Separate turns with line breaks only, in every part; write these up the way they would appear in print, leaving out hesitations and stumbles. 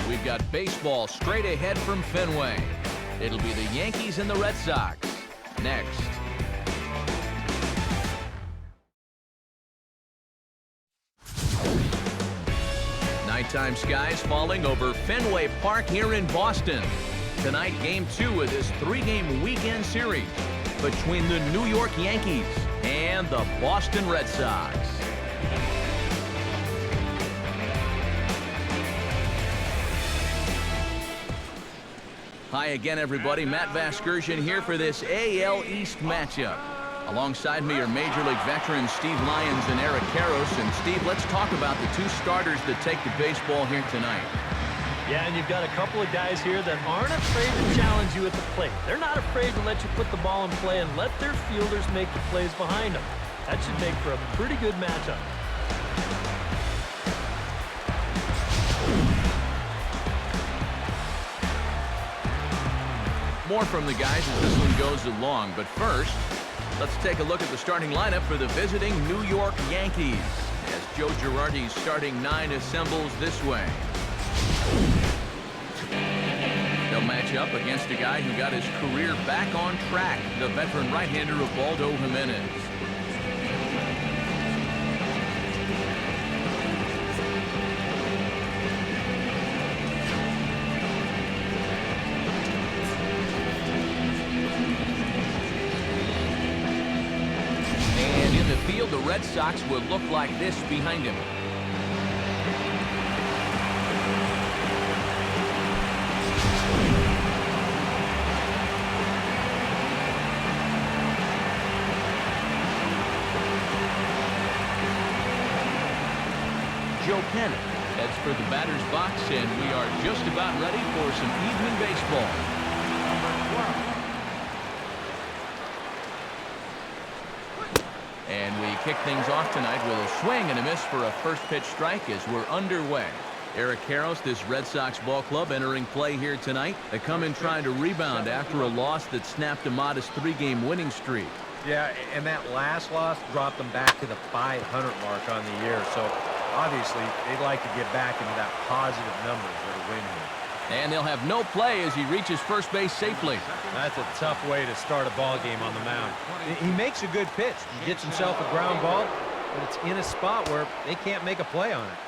We've got baseball straight ahead from Fenway. It'll be the Yankees and the Red Sox next. Nighttime skies falling over Fenway Park here in Boston. Tonight, Game 2 of this 3-game weekend series between the New York Yankees and the Boston Red Sox. Hi again, everybody. Matt Vasgersian here for this AL East matchup. Alongside me are Major League veterans Steve Lyons and Eric Karros. And Steve, let's talk about the two starters that take the baseball here tonight.
Yeah, and you've got a couple of guys here that aren't afraid to challenge you at the plate. They're not afraid to let you put the ball in play and let their fielders make the plays behind them. That should make for a pretty good matchup.
More from the guys as this one goes along, but first, let's take a look at the starting lineup for the visiting New York Yankees as Joe Girardi's starting 9 assembles this way. They'll match up against a guy who got his career back on track, the veteran right-hander Ubaldo Jimenez. And in the field, the Red Sox will look like this behind him. Joe Pennant heads for the batter's box, and we are just about ready for some evening baseball. And we kick things off tonight with a swing and a miss for a first pitch strike as we're underway. Eric Karros, this Red Sox ball club entering play here tonight. They come in trying to rebound after a loss that snapped a modest 3-game winning streak.
Yeah, and that last loss dropped them back to the 500 mark on the year. So obviously, they'd like to get back into that positive numbers for a win here.
And they'll have no play as he reaches first base safely.
That's a tough way to start a ball game on the mound. He makes a good pitch. He gets himself a ground ball, but it's in a spot where they can't make a play on it.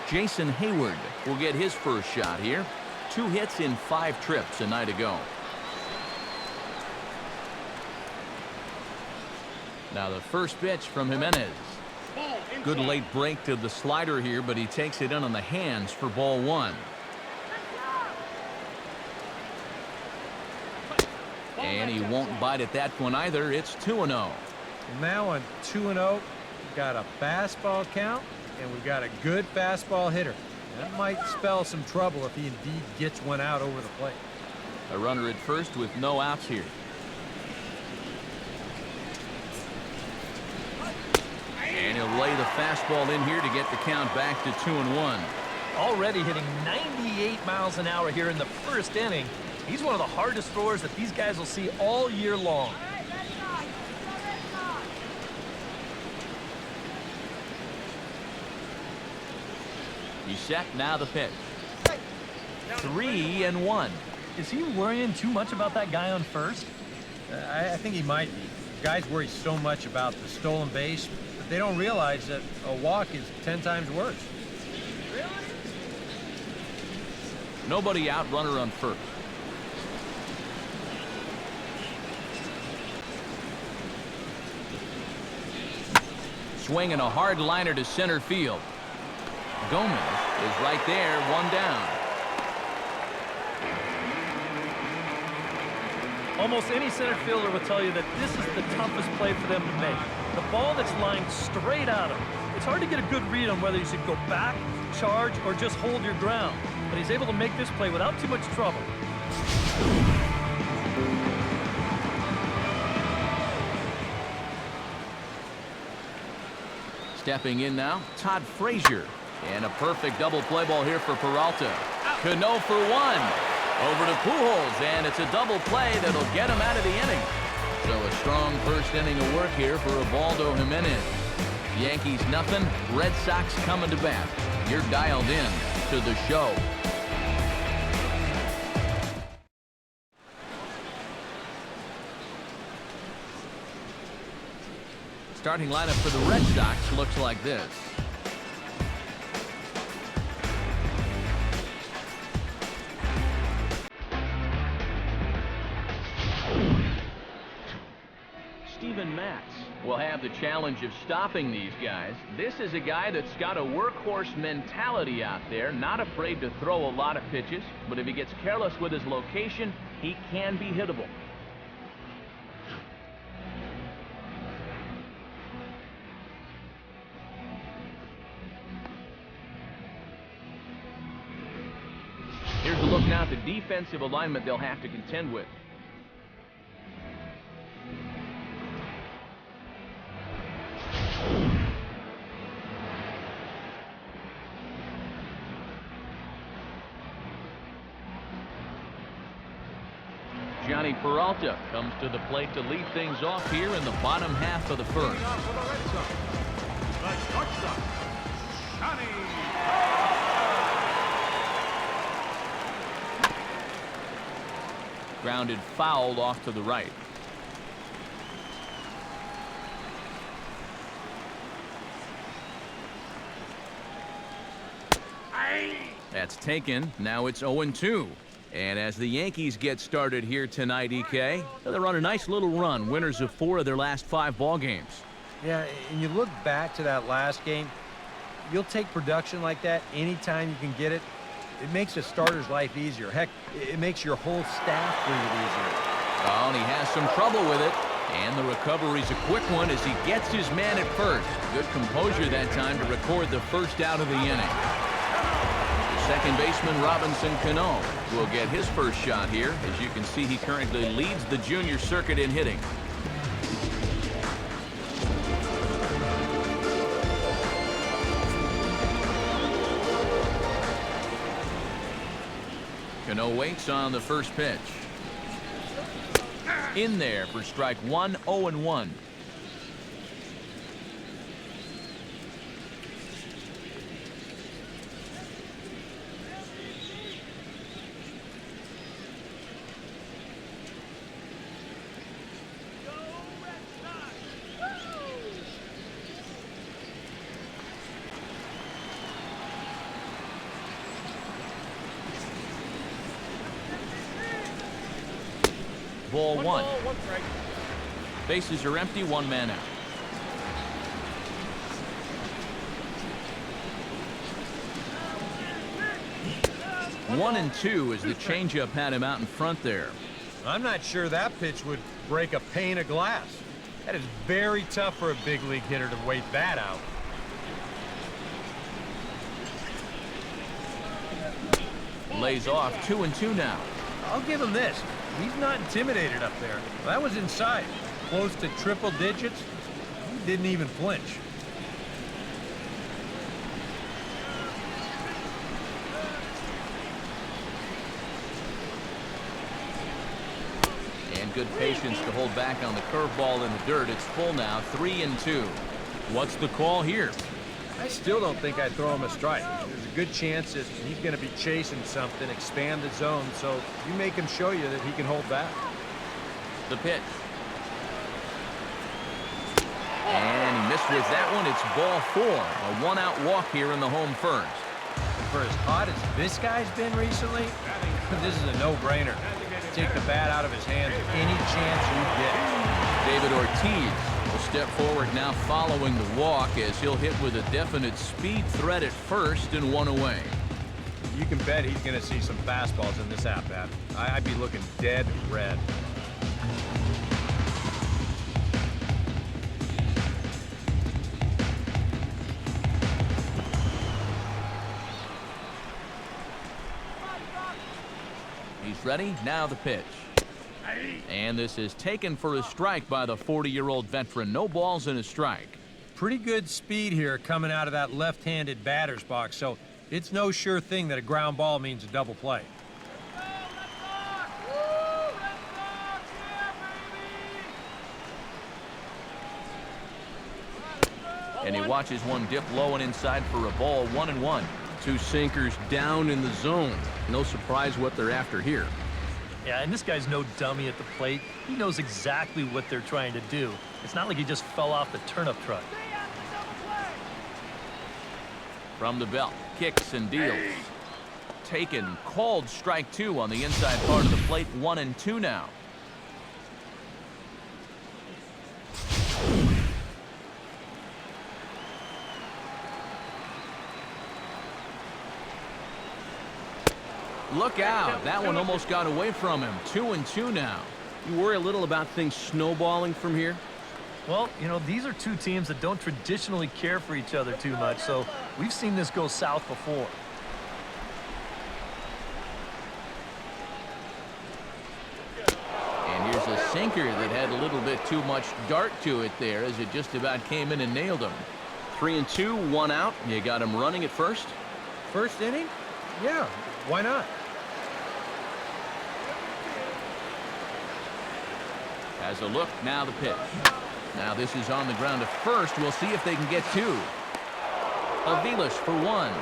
Jason Hayward will get his first shot here. 2 hits in 5 trips a night ago. Now the first pitch from Jimenez. Good late break to the slider here, but he takes it in on the hands for ball 1. And he won't bite at that one either. It's 2-0.
Now on 2-0, we've got a fastball count, and we've got a good fastball hitter. That might spell some trouble if he indeed gets one out over the plate.
A runner at first with no outs here. And he'll lay the fastball in here to get the count back to 2-1.
Already hitting 98 miles an hour here in the first inning. He's one of the hardest throwers that these guys will see all year long.
He's set, now the pitch. 3-1.
Is he worrying too much about that guy on first?
I think he might be. Guys worry so much about the stolen base, but they don't realize that a walk is 10 times worse.
Nobody out, runner on first. Swinging a hard liner to center field. Gomez is right there, 1 down.
Almost any center fielder will tell you that this is the toughest play for them to make. The ball that's lined straight at him. It's hard to get a good read on whether you should go back, charge, or just hold your ground. But he's able to make this play without too much trouble.
Stepping in now, Todd Frazier. And a perfect double play ball here for Peralta. Cano for 1. Over to Pujols, and it's a double play that'll get him out of the inning. So a strong first inning of work here for Ubaldo Jimenez. Yankees nothing, Red Sox coming to bat. You're dialed in to the show. Starting lineup for the Red Sox looks like this. Steven Matz will have the challenge of stopping these guys. This is a guy that's got a workhorse mentality out there, not afraid to throw a lot of pitches, but if he gets careless with his location, he can be hittable. Here's a look now at the defensive alignment they'll have to contend with. Johnny Peralta comes to the plate to lead things off here in the bottom half of the first. Grounded foul off to the right. That's taken. Now it's 0-2. And as the Yankees get started here tonight, EK, they'll run a nice little run, winners of 4 of their last 5 ball games.
Yeah, and you look back to that last game, you'll take production like that anytime you can get it. It makes a starter's life easier. Heck, it makes your whole staff breathe easier.
Oh, and he has some trouble with it. And the recovery's a quick one as he gets his man at first. Good composure that time to record the first out of the inning. Second baseman Robinson Cano will get his first shot here. As you can see, he currently leads the junior circuit in hitting. Cano waits on the first pitch. In there for strike 1, 0-1. Ball one. Bases are empty, 1 man out. One and two as the changeup had him out in front there.
I'm not sure that pitch would break a pane of glass. That is very tough for a big league hitter to wait that out.
Lays off, 2-2 now.
I'll give him this. He's not intimidated up there. That was inside. Close to triple digits. He didn't even flinch.
And good patience to hold back on the curveball in the dirt. It's full now, 3-2. What's the call here?
I still don't think I'd throw him a strike. There's a good chance that he's going to be chasing something, expand the zone, so you make him show you that he can hold back.
The pitch. And he missed with that one. It's ball 4. A 1-out walk here in the home first.
And for as hot as this guy's been recently, this is a no-brainer. Take the bat out of his hands any chance you get.
David Ortiz will step forward now following the walk as he'll hit with a definite speed threat at first and 1 away.
You can bet he's going to see some fastballs in this at-bat. I'd be looking dead red.
He's ready. Now the pitch. And this is taken for a strike by the 40-year-old veteran. No balls and a strike.
Pretty good speed here coming out of that left-handed batter's box, so it's no sure thing that a ground ball means a double play.
And he watches one dip low and inside for a ball, 1-1.
Two sinkers down in the zone. No surprise what they're after here.
Yeah, and this guy's no dummy at the plate. He knows exactly what they're trying to do. It's not like he just fell off the turnip truck.
From the belt, kicks and deals. Taken, called strike 2 on the inside part of the plate, 1-2 now. Look out, that one almost got away from him. 2-2 now.
You worry a little about things snowballing from here?
Well, you know, these are two teams that don't traditionally care for each other too much, so we've seen this go south before.
And here's a sinker that had a little bit too much dart to it there as it just about came in and nailed him.
3-2, 1 out.
You got him running at first?
First inning? Yeah, why not?
Has a look, now the pitch. Now this is on the ground at first. We'll see if they can get 2. Aviles for 1.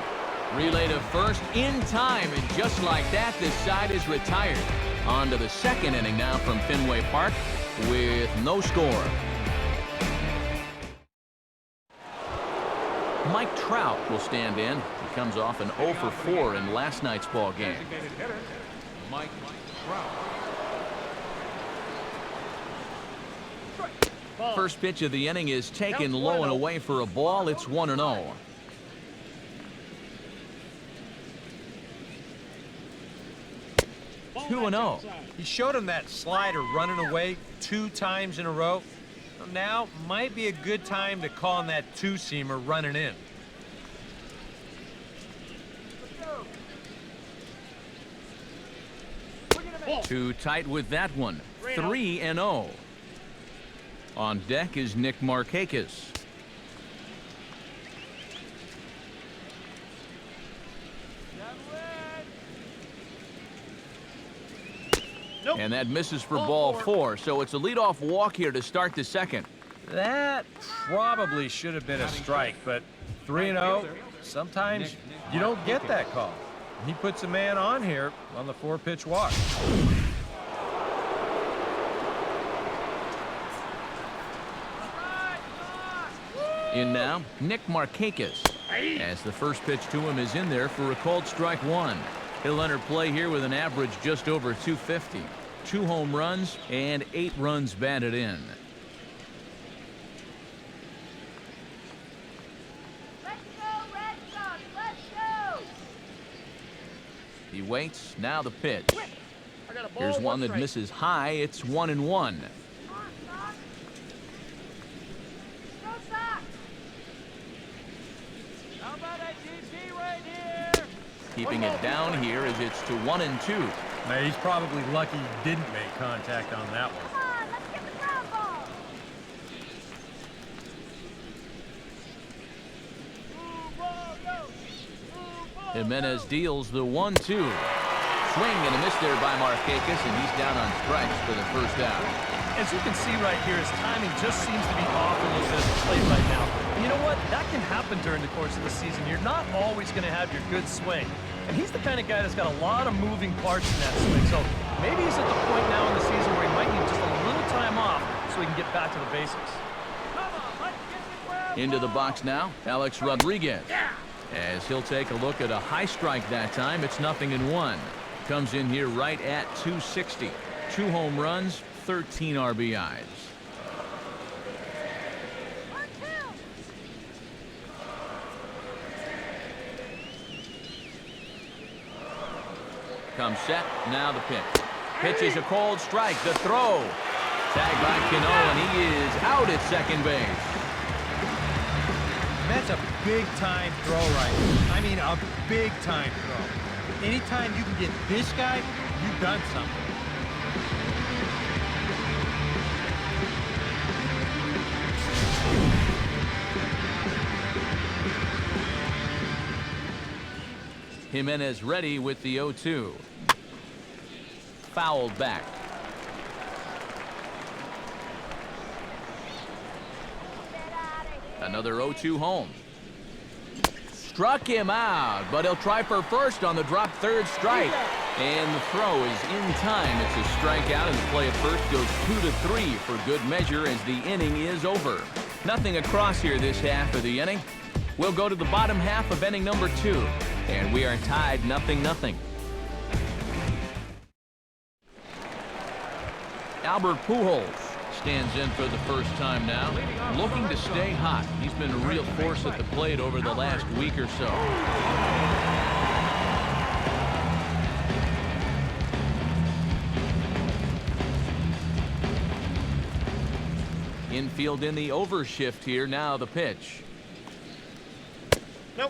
Relay to first in time, and just like that, this side is retired. On to the second inning now from Fenway Park with no score. Mike Trout will stand in. He comes off an 0 for 4 in last night's ball game.
Mike Trout.
First pitch of the inning is taken low and away for a ball. It's 1-0.
He showed him that slider running away 2 times in a row. Now might be a good time to call on that 2-seamer running in.
Too tight with that one. 3-0. On deck is Nick Markakis. And that misses for ball 4, so it's a leadoff walk here to start the second.
That probably should have been a strike, but 3-0, sometimes you don't get that call. He puts a man on here on the 4-pitch walk.
In now, Nick Markakis, as the first pitch to him is in there for a called strike 1. He'll enter play here with an average just over 250. 2 home runs and 8 runs batted in.
Let's go, Red Sox, let's go!
He waits, now the pitch. Here's one that misses high. It's 1-1.
Come on, Sox! Go, Sox! How about that GT right here?
Keeping it down here as it's to 1-2.
Now, he's probably lucky he didn't make contact on that one.
Come on, let's get the ground ball!
Jimenez deals the 1-2. Swing and a miss there by Markakis, and he's down on strikes for the first out.
As you can see right here, his timing just seems to be off a little bit at the plate right now. And you know what? That can happen during the course of the season. You're not always going to have your good swing. And he's the kind of guy that's got a lot of moving parts in that swing. So maybe he's at the point now in the season where he might need just a little time off so he can get back to the basics.
Into the box now, Alex Rodriguez. As he'll take a look at a high strike that time, it's 0-1. Comes in here right at 260. 2 home runs, 13 RBIs. Comes set, now the pitch. Pitch is a cold strike, the throw. Tagged by Cano, and he is out at second base.
That's a big-time throw right there. I mean, a big-time throw. Anytime you can get this guy, you've done something.
Jimenez ready with the 0-2. Fouled back. Another 0-2 home. Struck him out, but he'll try for first on the drop third strike. And the throw is in time. It's a strikeout, and the play at first goes 2-3 for good measure as the inning is over. Nothing across here this half of the inning. We'll go to the bottom half of inning number 2, and we are tied 0-0. Albert Pujols stands in for the first time now, looking to stay hot. He's been a real force at the plate over the last week or so. Infield in the overshift here. Now the pitch.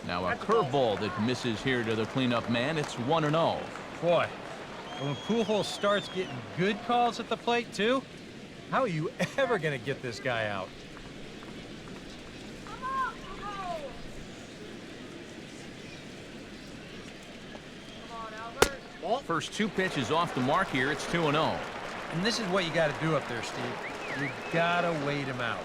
Now a curveball that misses here to the cleanup man. It's 1-0.
Boy, when Pujols starts getting good calls at the plate, too, how are you ever going to get this guy out?
Come on, Pujols! Come on, Albert.
First 2 pitches off the mark here. It's 2-0.
And this is what you got to do up there, Steve. You got to wait him out.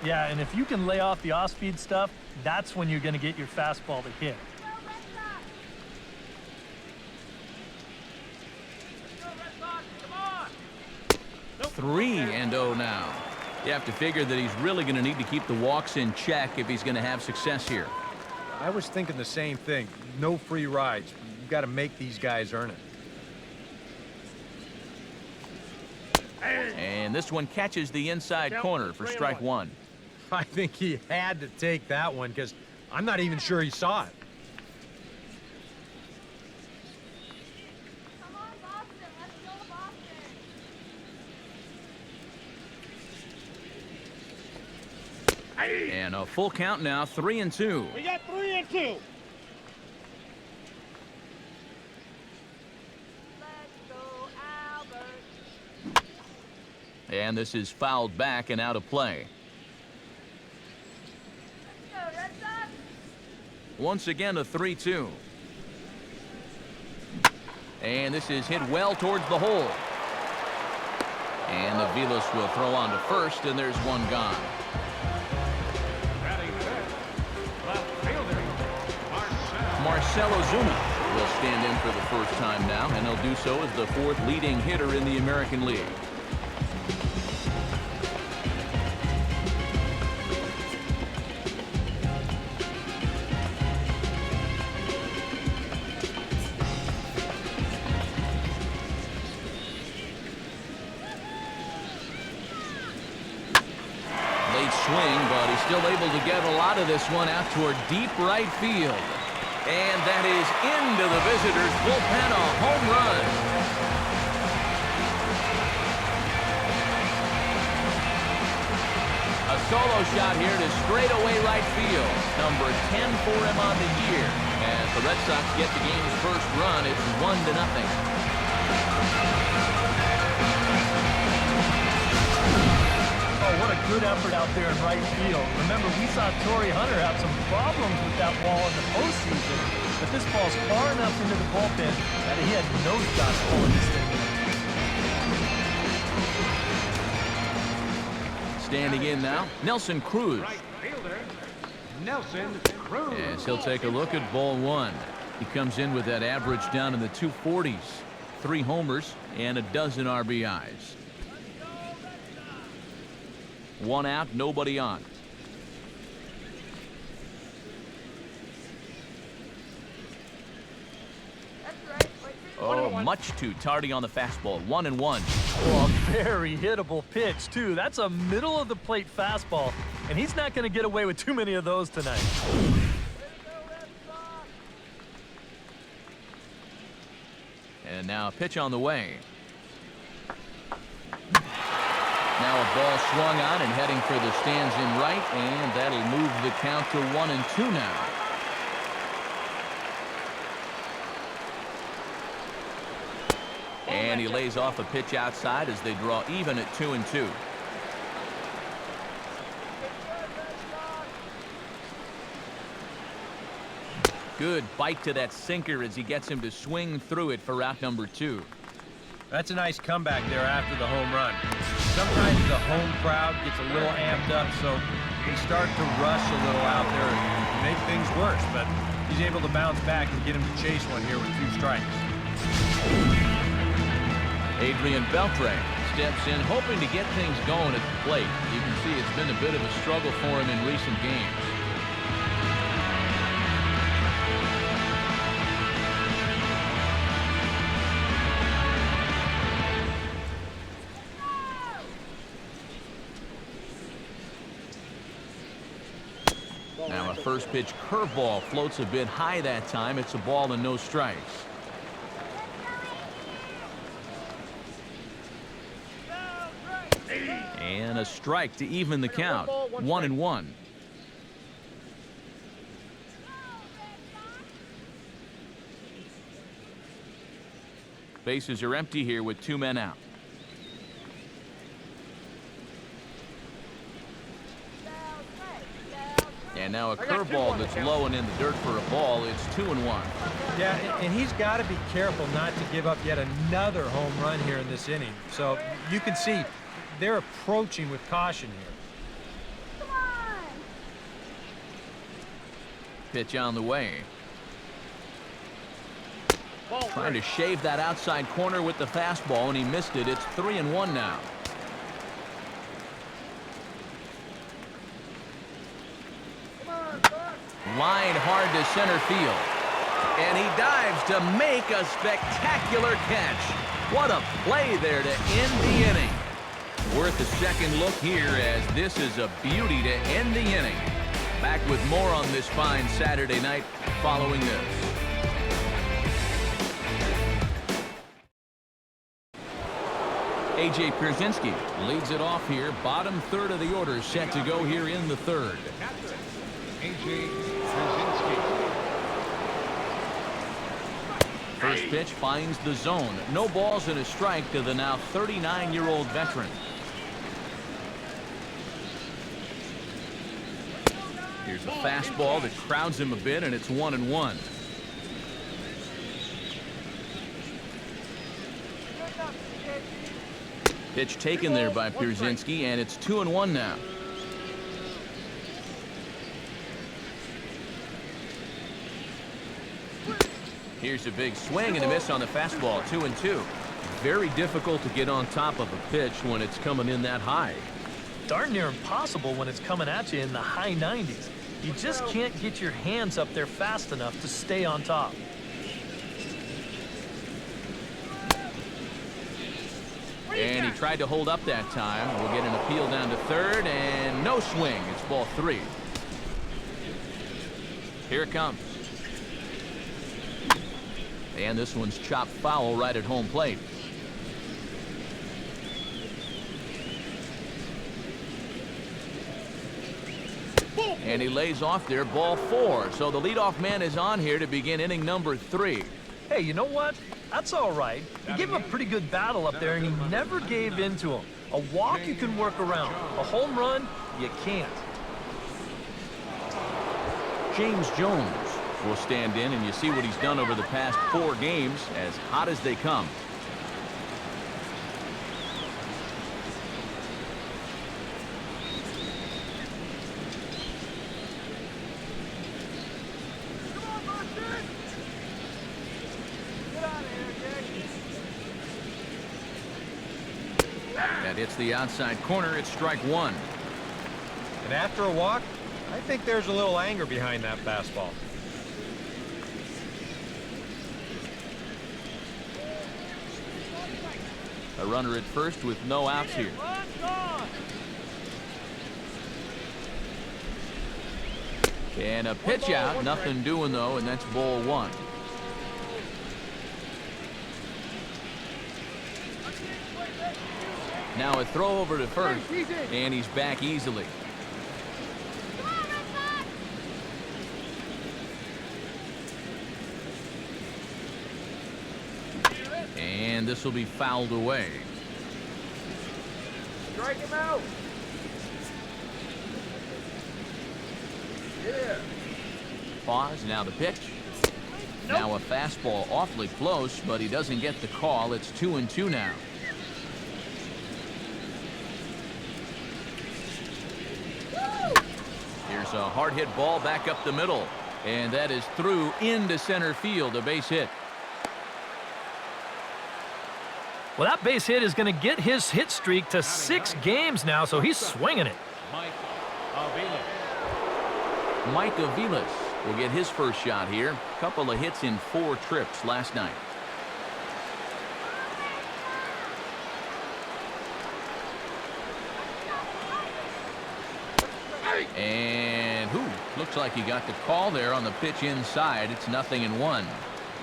Yeah, and if you can lay off the off-speed stuff, that's when you're going to get your fastball to hit.
Go, Red Sox! Let's go, Red Sox! Come on!
3-0 now. You have to figure that he's really going to need to keep the walks in check if he's going to have success here.
I was thinking the same thing. No free rides. You got to make these guys earn it.
And this one catches the inside corner for strike 1.
I think he had to take that one because I'm not even sure he saw it.
Come on, Boston! Let's go, Boston!
And a full count now, 3-2.
We got 3-2.
Let's go, Albert!
And this is fouled back and out of play.
Let's go, Red Sox!
Once again, a 3-2. And this is hit well towards the hole. And the Vilas will throw on to first, and there's one gone.
Batting fifth, left fielder,
Marcell Ozuna will stand in for the first time now, and he'll do so as the 4th leading hitter in the American League. Swing, but he's still able to get a lot of this one out toward deep right field. And that is into the visitors' bullpen, a home run. A solo shot here to straightaway right field. Number 10 for him on the year. As the Red Sox get the game's first run, it's 1-0.
What a good effort out there in right field. Remember, we saw Torrey Hunter have some problems with that ball in the postseason, but this ball's far enough into the bullpen that he had no shot pulling this thing.
Standing in now, Nelson Cruz.
right fielder, Nelson Cruz.
Yes, he'll take a look at ball 1. He comes in with that average down in the 240s. 3 homers and a dozen RBIs. 1 out, nobody on.
That's right. Wait,
Oh, much too tardy on the fastball. 1-1.
Oh, a very hittable pitch, too. That's a middle-of-the-plate fastball, and he's not going to get away with too many of those tonight.
And now a pitch on the way. Now a ball swung on and heading for the stands in right, and that'll move the count to 1-2 now. And he lays off a pitch outside as they draw even at 2-2. Good bite to that sinker as he gets him to swing through it for out number 2.
That's a nice comeback there after the home run. Sometimes the home crowd gets a little amped up, so they start to rush a little out there and make things worse. But he's able to bounce back and get him to chase one here with 2 strikes.
Adrian Beltre steps in, hoping to get things going at the plate. You can see it's been a bit of a struggle for him in recent games. Now a first pitch curveball floats a bit high that time. It's a ball and no strikes. And a strike to even the count. 1-1. Bases are empty here with 2 men out. And now a curveball that's low and in the dirt for a ball. It's 2-1.
Yeah, and he's got to be careful not to give up yet another home run here in this inning. So you can see they're approaching with caution here.
Come on.
Pitch on the way. Trying to shave that outside corner with the fastball, and he missed it. It's 3-1 now. Line hard to center field. And he dives to make a spectacular catch. What a play there to end the inning. Worth a second look here, as this is a beauty to end the inning. Back with more on this fine Saturday night following this. A.J. Pierzynski leads it off here. Bottom third of the order set to go here in the third.
A.J. Pierzynski.
First pitch finds the zone. No balls and a strike to the now 39-year-old veteran. Here's a fastball that crowds him a bit, and it's 1-1. Pitch taken there by Pierzynski, and it's 2-1 now. Here's a big swing and a miss on the fastball. 2-2. Very difficult to get on top of a pitch when it's coming in that high.
Darn near impossible when it's coming at you in the high 90s. You just can't get your hands up there fast enough to stay on top.
And he tried to hold up that time. We'll get an appeal down to third, and no swing. It's ball 3. Here it comes. And this one's chopped foul right at home plate. And he lays off there, ball 4. So the leadoff man is on here to begin inning number 3.
Hey, you know what? That's all right. You gave him a pretty good battle up there, and he never gave in to him. A walk you can work around. A home run, you can't.
James Jones will stand in, and you see what he's done over the past 4 games, as hot as they come. That hits the outside corner. It's strike 1.
And after a walk, I think there's a little anger behind that fastball.
A runner at first with no outs here. And a pitch out, nothing doing though, and that's ball 1. Now a throw over to first, and he's back easily. And this will be fouled away.
Strike him out. Yeah.
Pause, now the pitch. Now a fastball awfully close, but he doesn't get the call. It's 2-2 now. There's a hard hit ball back up the middle. And that is through into center field, a base hit.
Well, that base hit is going to get his hit streak to 6 games now, so he's swinging it.
Mike Aviles will get his first shot here. Couple of hits in 4 trips last night. And looks like he got the call there on the pitch inside. It's 0-1.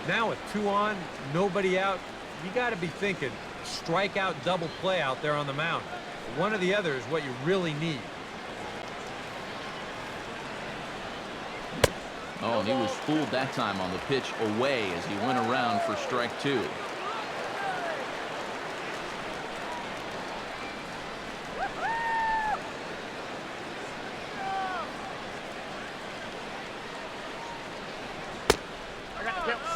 Now with 2 on, nobody out, you got to be thinking strikeout double play out there on the mound. One or the other is what you really need.
Oh, and he was fooled that time on the pitch away as he went around for strike 2.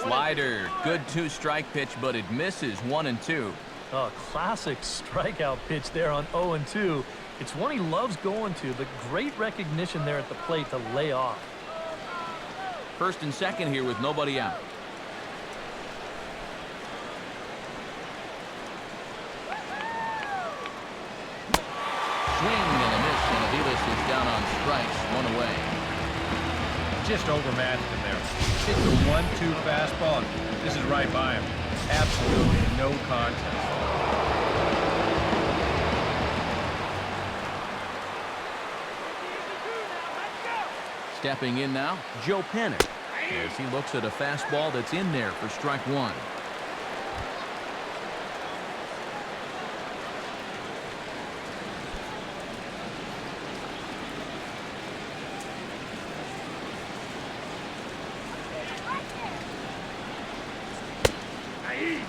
Slider, good 2-strike pitch, but it misses. 1-2.
Oh, classic strikeout pitch there on 0-2. It's one he loves going to, but great recognition there at the plate to lay off.
First and second here with nobody out. Swing and a miss, and Aviles is down on strikes. 1 away.
Just overmatched him there. Hit the 1-2 fastball. This is right by him. Absolutely no contest.
Stepping in now, Joe Panic, as he looks at a fastball that's in there for strike 1.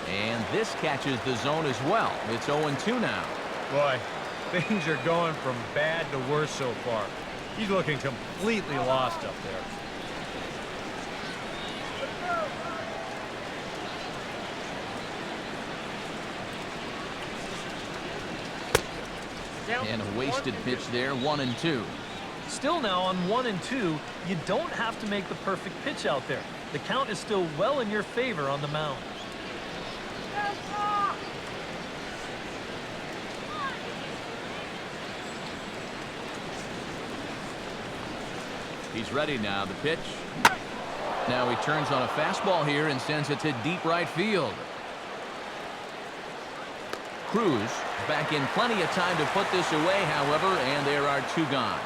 And this catches the zone as well. It's 0-2 now.
Boy, things are going from bad to worse so far. He's looking completely lost up there.
And a wasted pitch there. 1-2.
Still now on 1-2, you don't have to make the perfect pitch out there. The count is still well in your favor on the mound.
He's ready now. The pitch. Now he turns on a fastball here and sends it to deep right field. Cruz back in plenty of time to put this away, however, and there are 2 gone.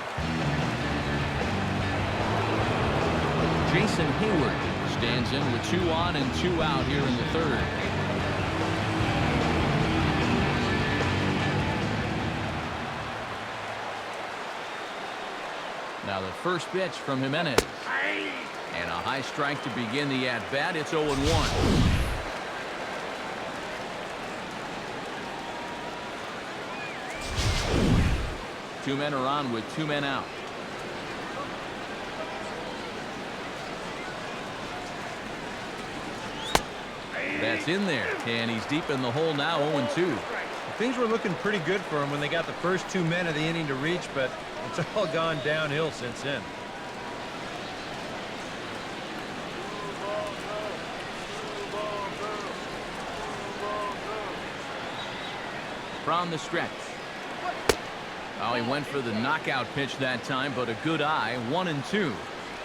Jason Hayward stands in with 2 on and 2 out here in the 3rd. Now the first pitch from Jimenez. And a high strike to begin the at-bat. It's 0-1. 2 men are on with 2 men out. That's in there, and he's deep in the hole now. 0-2.
Things were looking pretty good for him when they got the first 2 men of the inning to reach, but it's all gone downhill since then.
From the stretch. Oh, he went for the knockout pitch that time, but a good eye. 1-2.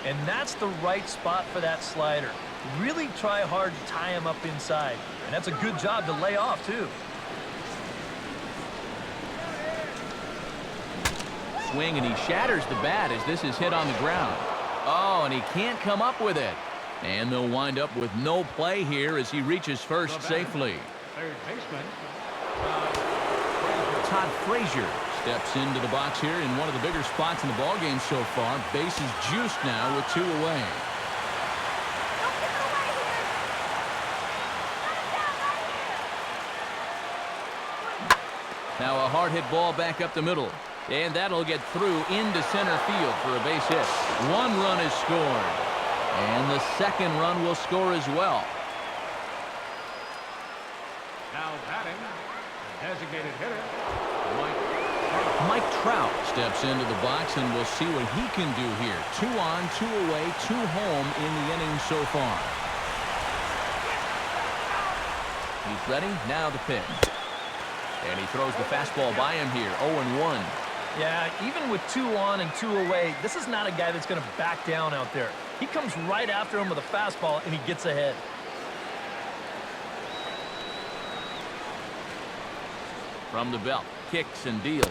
And that's the right spot for that slider. Really try hard to tie him up inside. And that's a good job to lay off, too.
Swing, and he shatters the bat as this is hit on the ground. Oh, and he can't come up with it. And they'll wind up with no play here as he reaches first safely.
Third baseman.
Todd Frazier steps into the box here in one of the bigger spots in the ballgame so far. Bases juiced now with 2 away. Now a hard hit ball back up the middle. And that'll get through into center field for a base hit. 1 run is scored. And the 2nd run will score as well.
Now batting, designated hitter, Mike
Mike Trout steps into the box, and we'll see what he can do here. 2 on, 2 away, 2 home in the inning so far. He's ready. Now the pitch. And he throws the fastball by him here. 0-1.
Yeah, even with 2 on and 2 away, this is not a guy that's going to back down out there. He comes right after him with a fastball, and he gets ahead.
From the belt, kicks and deals.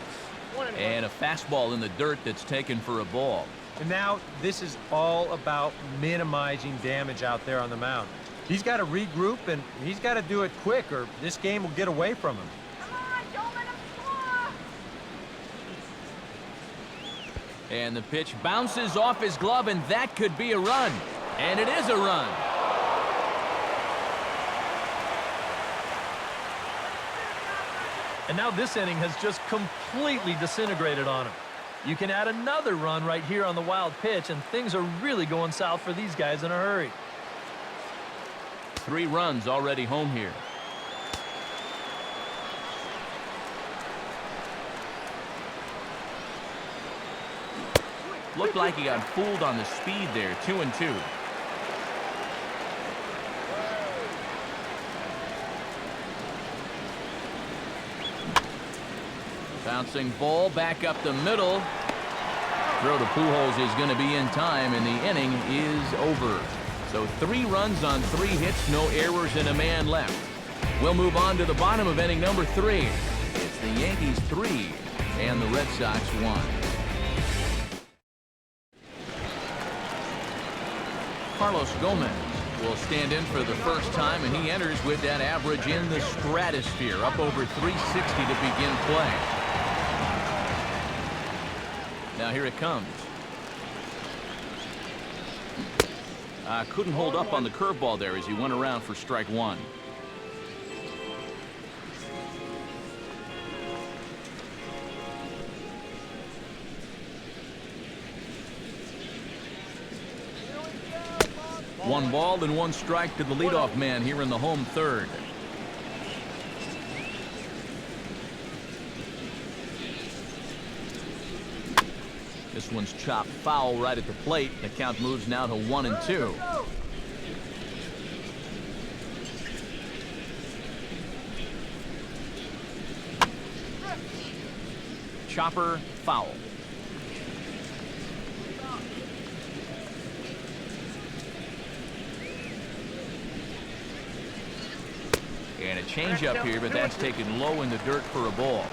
And a fastball in the dirt that's taken for a ball.
And now this is all about minimizing damage out there on the mound. He's got to regroup, and he's got to do it quick, or this game will get away from him.
Come on, don't let him score.
And the pitch bounces off his glove, and that could be a run. And it is a run.
And now this inning has just completely disintegrated on him. You can add another run right here on the wild pitch, and things are really going south for these guys in a hurry.
3 runs already home here. Looked like he got fooled on the speed there. 2-2. Bouncing ball back up the middle. Throw to Pujols is going to be in time, and the inning is over. So 3 runs on 3 hits, no errors, and a man left. We'll move on to the bottom of inning number 3. It's the Yankees 3 and the Red Sox 1. Carlos Gomez will stand in for the first time, and he enters with that average in the stratosphere, up over 360 to begin play. Now here it comes. Couldn't hold up on the curveball there as he went around for strike 1. One ball and 1 strike to the leadoff man here in the home third. This one's chopped foul right at the plate. The count moves now to 1-2. Chopper foul. And a changeup here, but that's taken low in the dirt for a ball.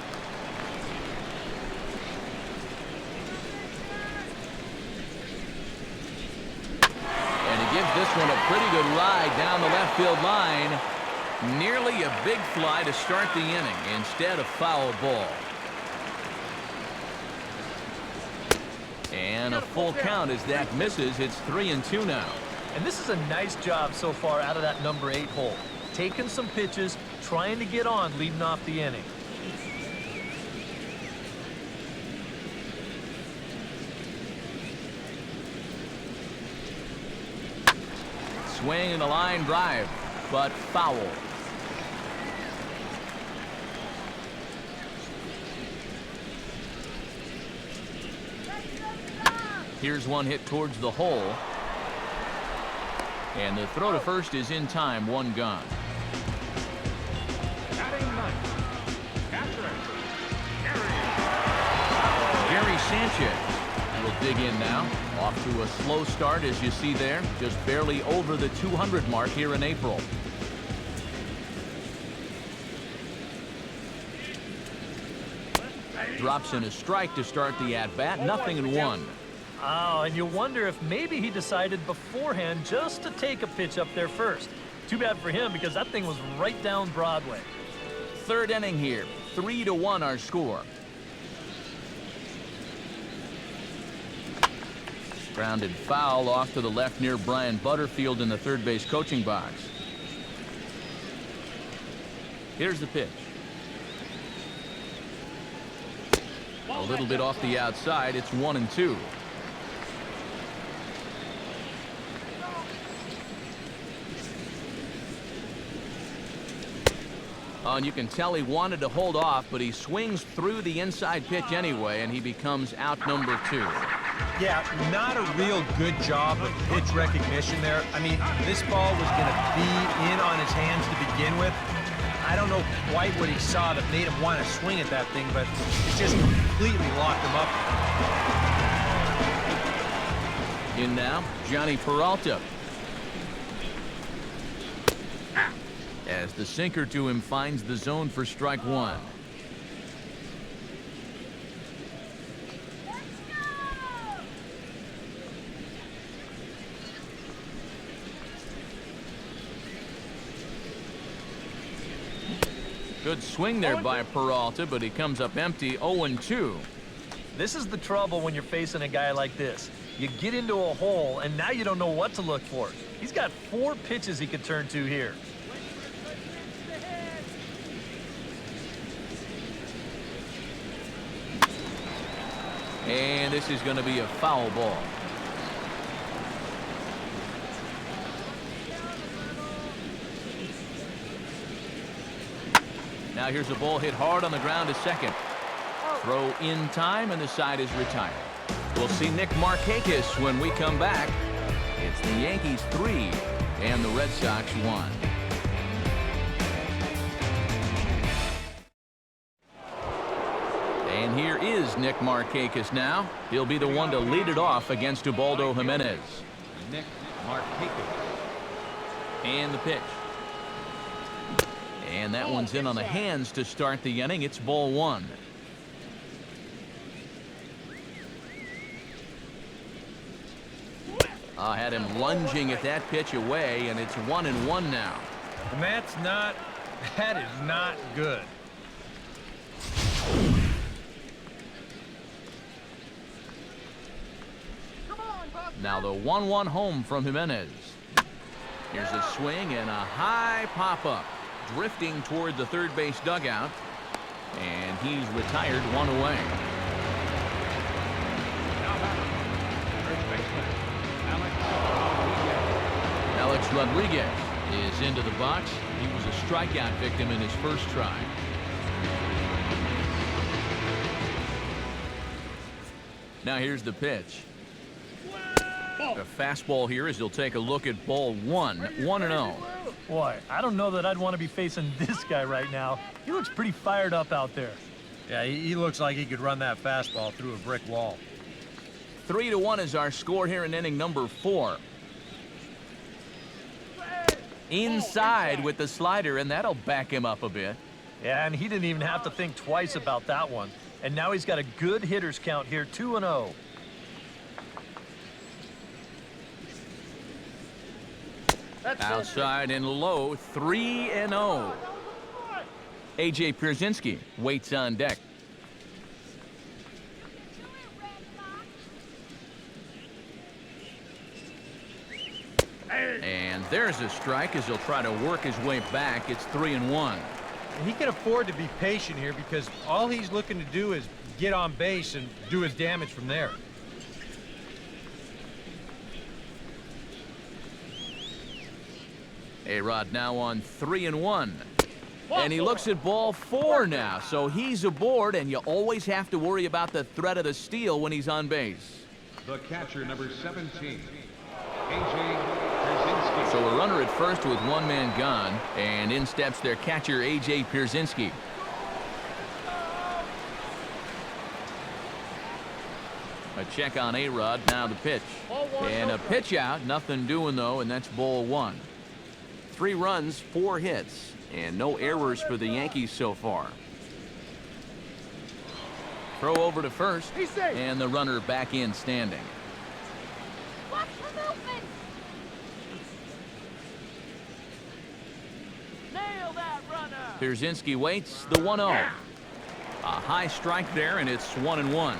Gives this one a pretty good ride down the left field line. Nearly a big fly to start the inning instead of foul ball. And a full count as that misses. It's 3-2 now.
And this is a nice job so far out of that number 8 hole. Taking some pitches, trying to get on leading off the inning.
Swing and a line drive, but foul. Here's one hit towards the hole. And the throw to first is in time, 1 gone. Gary Sanchez will dig in now. Off to a slow start, as you see there. Just barely over the 200 mark here in April. Drops in a strike to start the at-bat. 0-1.
Oh, and you wonder if maybe he decided beforehand just to take a pitch up there first. Too bad for him, because that thing was right down Broadway.
3rd inning here. 3-1 our score. Grounded foul off to the left near Brian Butterfield in the third base coaching box. Here's the pitch. A little bit off the outside. It's 1-2. Oh, and you can tell he wanted to hold off, but he swings through the inside pitch anyway, and he becomes out number 2.
Yeah, not a real good job of pitch recognition there. I mean, this ball was going to be in on his hands to begin with. I don't know quite what he saw that made him want to swing at that thing, but it just completely locked him up.
In now, Johnny Peralta. As the sinker to him finds the zone for strike 1. Good swing there by Peralta, but he comes up empty, 0-2.
This is the trouble when you're facing a guy like this. You get into a hole, and now you don't know what to look for. He's got 4 pitches he could turn to here.
And this is going to be a foul ball. Now here's a ball hit hard on the ground to second. Throw in time, and the side is retired. We'll see Nick Markakis when we come back. It's the Yankees 3 and the Red Sox 1. And here is Nick Markakis now. He'll be the one to lead it off against Ubaldo Jimenez.
Nick Markakis.
And the pitch. And that one's in on the hands to start the inning. It's ball 1. Had him lunging at that pitch away, and it's 1-1 now.
And that is not good.
Now the 1-1 home from Jimenez. Here's a swing and a high pop-up. Drifting toward the third base dugout. And he's retired, 1 away. Alex Rodriguez is into the box. He was a strikeout victim in his first try. Now here's the pitch. A fastball here as he'll take a look at ball 1, 1-0.
Boy, I don't know that I'd want to be facing this guy right now. He looks pretty fired up out there.
Yeah, he looks like he could run that fastball through a brick wall.
3-1 is our score here in inning number 4. Inside with the slider, and that'll back him up a bit.
Yeah, and he didn't even have to think twice about that one. And now he's got a good hitters count here, 2-0.
Outside and low, 3-0. A.J. Pierzynski waits on deck. And there's a strike as he'll try to work his way back. It's 3-1.
He can afford to be patient here because all he's looking to do is get on base and do his damage from there.
A-Rod now on 3-1. And he looks at ball 4 now. So he's aboard, and you always have to worry about the threat of the steal when he's on base.
The catcher, number 17, A.J. Pierzynski.
So a runner at first with 1 man gone, and in steps their catcher, A.J. Pierzynski. A check on A-Rod, now the pitch. And a pitch out, nothing doing though, and that's ball 1. 3 runs, 4 hits, and no errors for the Yankees so far. Throw over to first, and the runner back in standing.
Watch the movement! Nail that runner!
Pierzynski waits, the 1-0. A high strike there, and it's 1-1.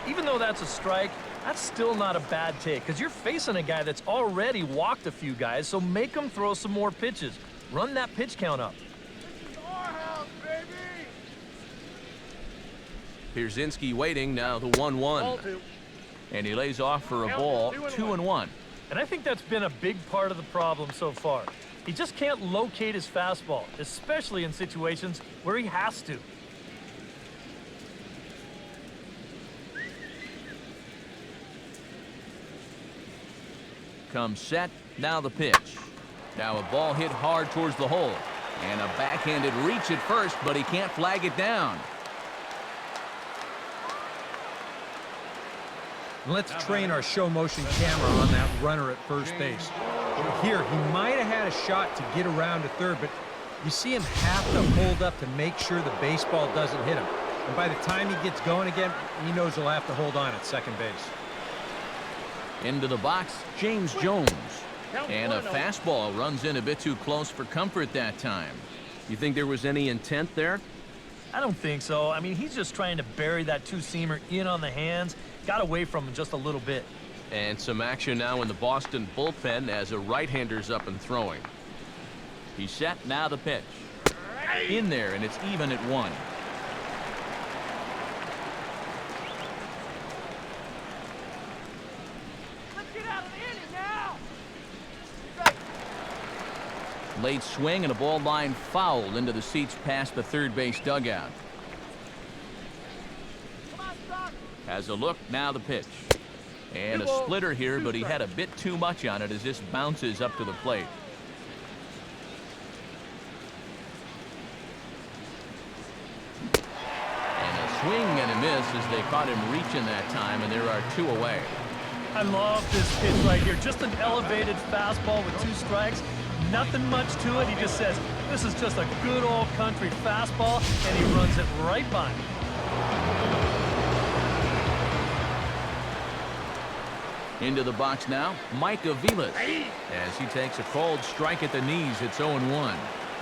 Even though that's a strike, that's still not a bad take because you're facing a guy that's already walked a few guys, so make him throw some more pitches. Run that pitch count up.
This is our house, baby!
Pierzynski waiting, now the 1-1.
And he lays off for a ball, 2-1.
And I think that's been a big part of the problem so far. He just can't locate his fastball, especially in situations where he has to.
Comes set, now the pitch. Now a ball hit hard towards the hole. And a backhanded reach at first, but he can't flag it down.
Let's train our show motion camera on that runner at first base. Here, he might have had a shot to get around to third, but you see him have to hold up to make sure the baseball doesn't hit him. And by the time he gets going again, he knows he'll have to hold on at second base.
Into the box, James Jones. And a fastball runs in a bit too close for comfort that time.
You think there was any intent there?
I don't think so. I mean, he's just trying to bury that two-seamer in on the hands. Got away from him just a little bit.
And some action now in the Boston bullpen as a right-hander's up and throwing.
He's set, now the pitch. In there, and it's even at 1.
Let's get out of the inning now.
Late swing and a ball line fouled into the seats past the third base dugout.
Come on, Doc.
Has a look, now the pitch. And a splitter here, but he had a bit too much on it as this bounces up to the plate. And a swing and a miss as they caught him reaching that time, and there are 2 away.
I love this pitch right here. Just an elevated fastball with 2 strikes. Nothing much to it. He just says, this is just a good old country fastball, and he runs it right by me.
Into the box now, Mike Aviles. As he takes a called strike at the knees, it's 0-1.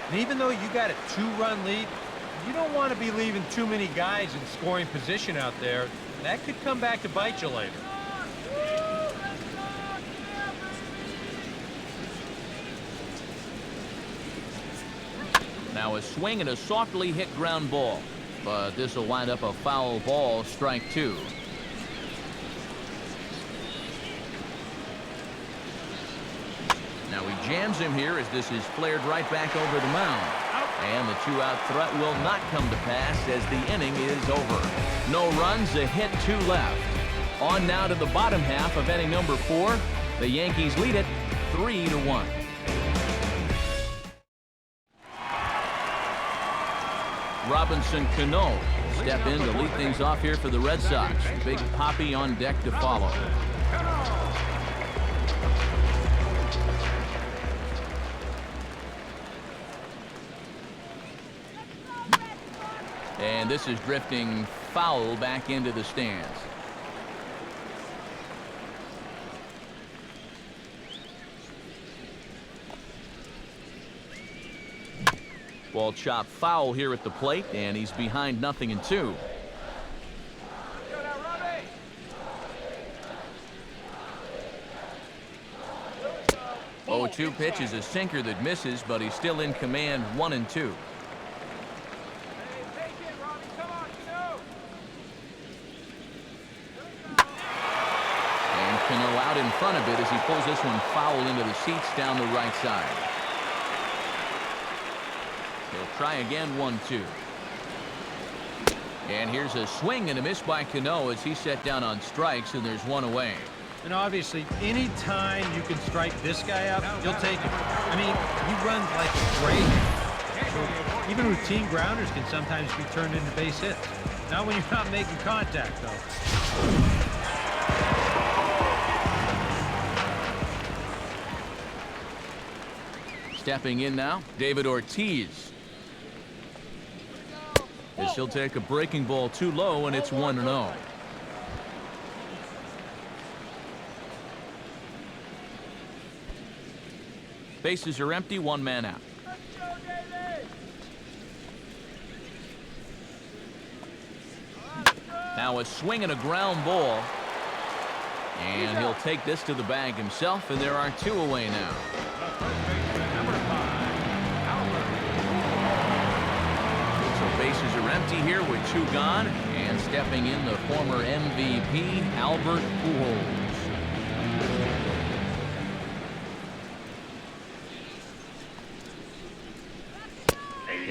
And even though you got a 2-run lead, you don't want to be leaving too many guys in scoring position out there. That could come back to bite you later.
Now a swing and a softly hit ground ball. But this will wind up a foul ball, strike 2. Now he jams him here as this is flared right back over the mound. And the 2-out threat will not come to pass as the inning is over. No runs, a hit, 2 left. On now to the bottom half of inning number 4. The Yankees lead it 3-1. Robinson Cano step in to lead things off here for the Red Sox. Big Poppy on deck to follow. And this is drifting foul back into the stands. Ball chopped foul here at the plate, and he's behind 0-2. 0-2 pitch is a sinker that misses, but he's still in command, 1-2. And Cano out in front of it as he pulls this one foul into the seats down the right side. He'll try again, 1-2. And here's a swing and a miss by Cano as he's set down on strikes, and there's 1 away.
And obviously, any time you can strike this guy out, you'll take it. I mean, he runs like a greyhound. So even routine grounders can sometimes be turned into base hits. Not when you're not making contact, though.
Stepping in now, David Ortiz. As he'll take a breaking ball too low, and it's 1-0. Bases are empty, 1 man out. Now a swing and a ground ball. And he'll take this to the bag himself, and there are 2 away now. So bases are empty here with 2 gone. And stepping in, the former MVP, Albert Pujols.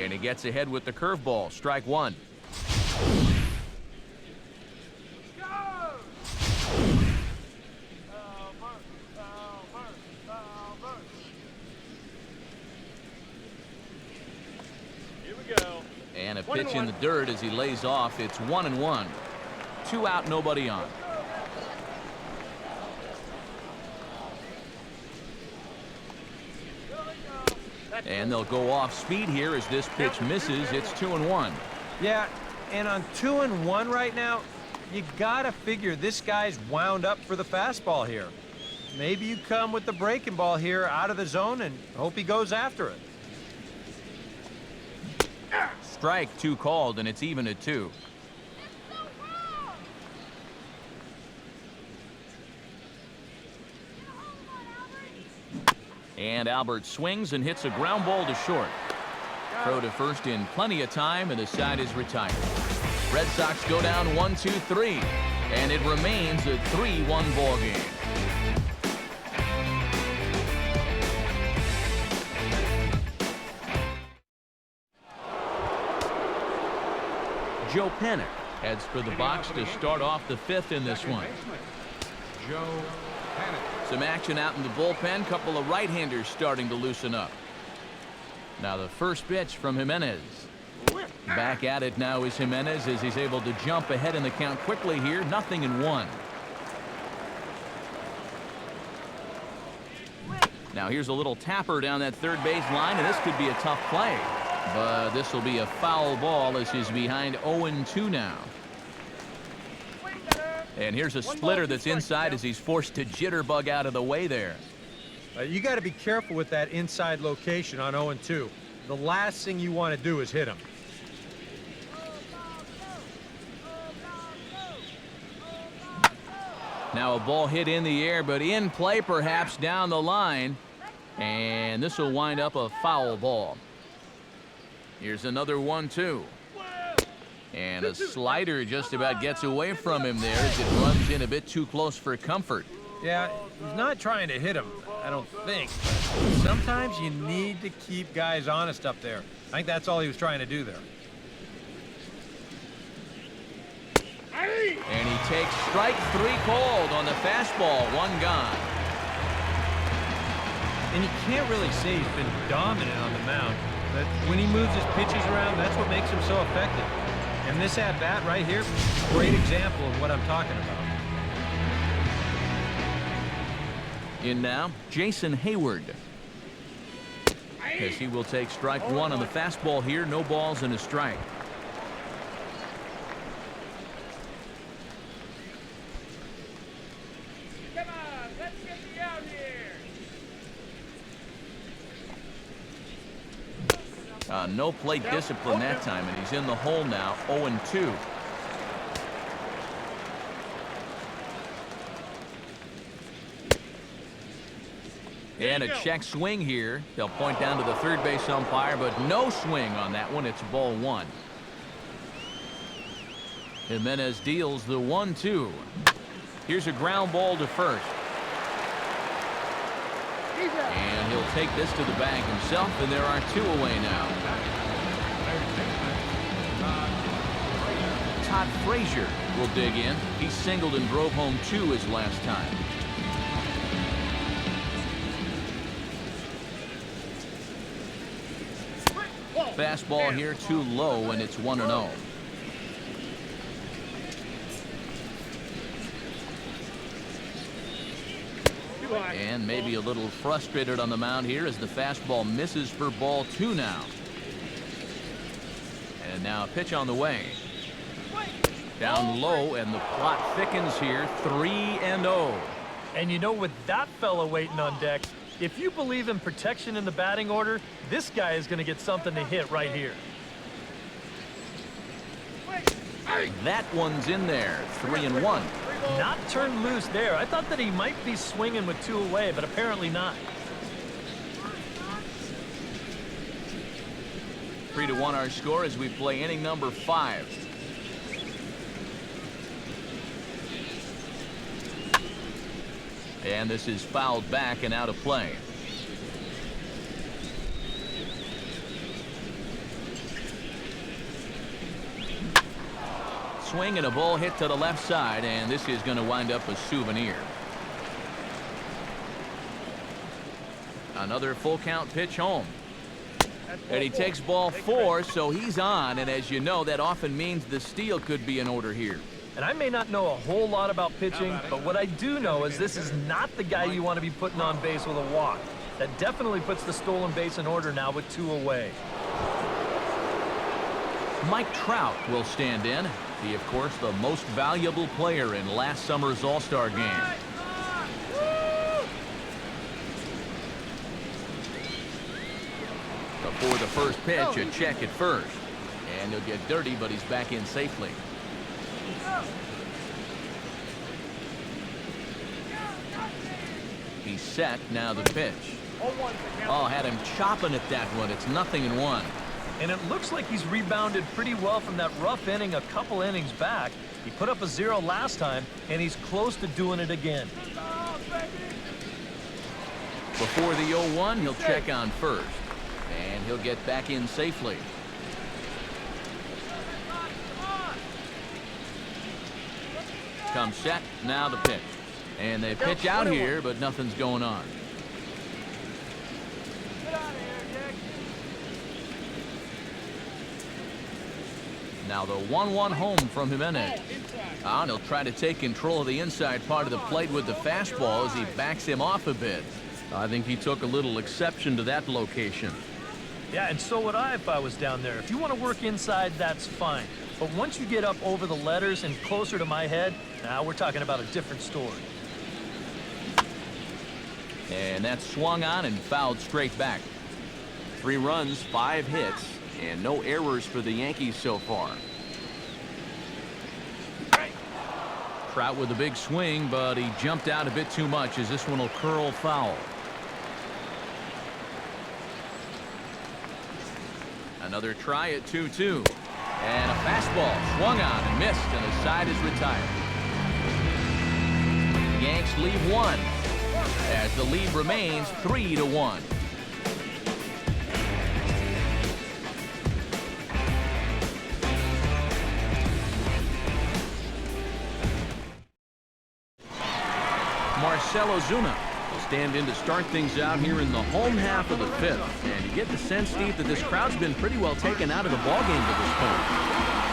And he gets ahead with the curveball. Strike one. And a pitch in the dirt as he lays off. It's 1-1. 2 out, nobody on. And they'll go off speed here as this pitch misses. It's 2-1.
Yeah, and on 2-1 right now, you gotta figure this guy's wound up for the fastball here. Maybe you come with the breaking ball here out of the zone and hope he goes after it.
Strike 2 called, and it's even at 2. And Albert swings and hits a ground ball to short. Throw to first in plenty of time, and the side is retired. Red Sox go down 1-2-3, and it remains a 3-1 ball game. Joe Panik heads for the box to start off the 5th in this one.
Joe Panik.
Some action out in the bullpen. Couple of right-handers starting to loosen up. Now the first pitch from Jimenez. Back at it now is Jimenez as he's able to jump ahead in the count quickly here. 0-1. Now here's a little tapper down that third base line, and this could be a tough play. But this will be a foul ball as he's behind 0-2 now. And here's a splitter that's inside as he's forced to jitterbug out of the way there.
You got to be careful with that inside location on 0-2. The last thing you want to do is hit him.
Now a ball hit in the air, but in play perhaps down the line. And this will wind up a foul ball. Here's another 1-2. And a slider just about gets away from him there as it runs in a bit too close for comfort.
Yeah, he's not trying to hit him, I don't think. But sometimes you need to keep guys honest up there. I think that's all he was trying to do there.
And he takes strike 3 called on the fastball. 1 gone.
And you can't really say he's been dominant on the mound. But when he moves his pitches around, that's what makes him so effective. And this at-bat right here, great example of what I'm talking about.
In now, Jason Hayward. As he will take strike 1 on the fastball here. No balls and a strike.
Come on, let's get you out here.
No plate discipline that time, and he's in the hole now. 0-2. And a check swing here. They'll point down to the third base umpire, but no swing on that one. It's ball 1. Jimenez deals the 1-2. Here's a ground ball to first. And he'll take this to the bag himself, and there are 2 away now. Todd Frazier will dig in. He singled and drove home 2 his last time. Fastball here too low, and it's 1-0. And maybe a little frustrated on the mound here as the fastball misses for ball 2 now. And now a pitch on the way. Down low, and the plot thickens here. 3-0.
And you know, with that fella waiting on deck, if you believe in protection in the batting order, this guy is going to get something to hit right here.
That one's in there. 3-1.
Not turned loose there. I thought that he might be swinging with 2 away, but apparently not.
3-1 our score as we play inning number 5. And this is fouled back and out of play. swing and a ball hit to the left side, and this is going to wind up a souvenir. Another full count pitch home. And he takes ball 4, so he's on, and as you know, that often means the steal could be in order here.
And I may not know a whole lot about pitching, but what I do know is this is not the guy you want to be putting on base with a walk. That definitely puts the stolen base in order now with 2 away.
Mike Trout will stand in. He, of course, the most valuable player in last summer's All-Star game. Before the first pitch, a check at first. And he'll get dirty, but he's back in safely. He's set, now the pitch. Oh, had him chopping at that one. It's 0-1.
And it looks like he's rebounded pretty well from that rough inning a couple innings back. He put up a 0 last time, and he's close to doing it again.
Before the 0-1, he'll check on first. And he'll get back in safely. Comes set, now the pitch. And they pitch out here, but nothing's going on. Now the 1-1 home from Jimenez. And he'll try to take control of the inside part of the plate with the fastball as he backs him off a bit.
I think he took a little exception to that location.
Yeah, and so would I if I was down there. If you want to work inside, that's fine. But once you get up over the letters and closer to my head, now we're talking about a different story.
And that's swung on and fouled straight back. 3 runs, 5 hits, and no errors for the Yankees so far. Trout with a big swing, but he jumped out a bit too much as this one will curl foul. Another try at 2-2. And a fastball swung on and missed, and the side is retired. The Yanks leave 1 as the lead remains 3-1. Marcell Ozuna will stand in to start things out here in the home half of the 5th. And you get the sense, Steve, that this crowd's been pretty well taken out of the ballgame to this point.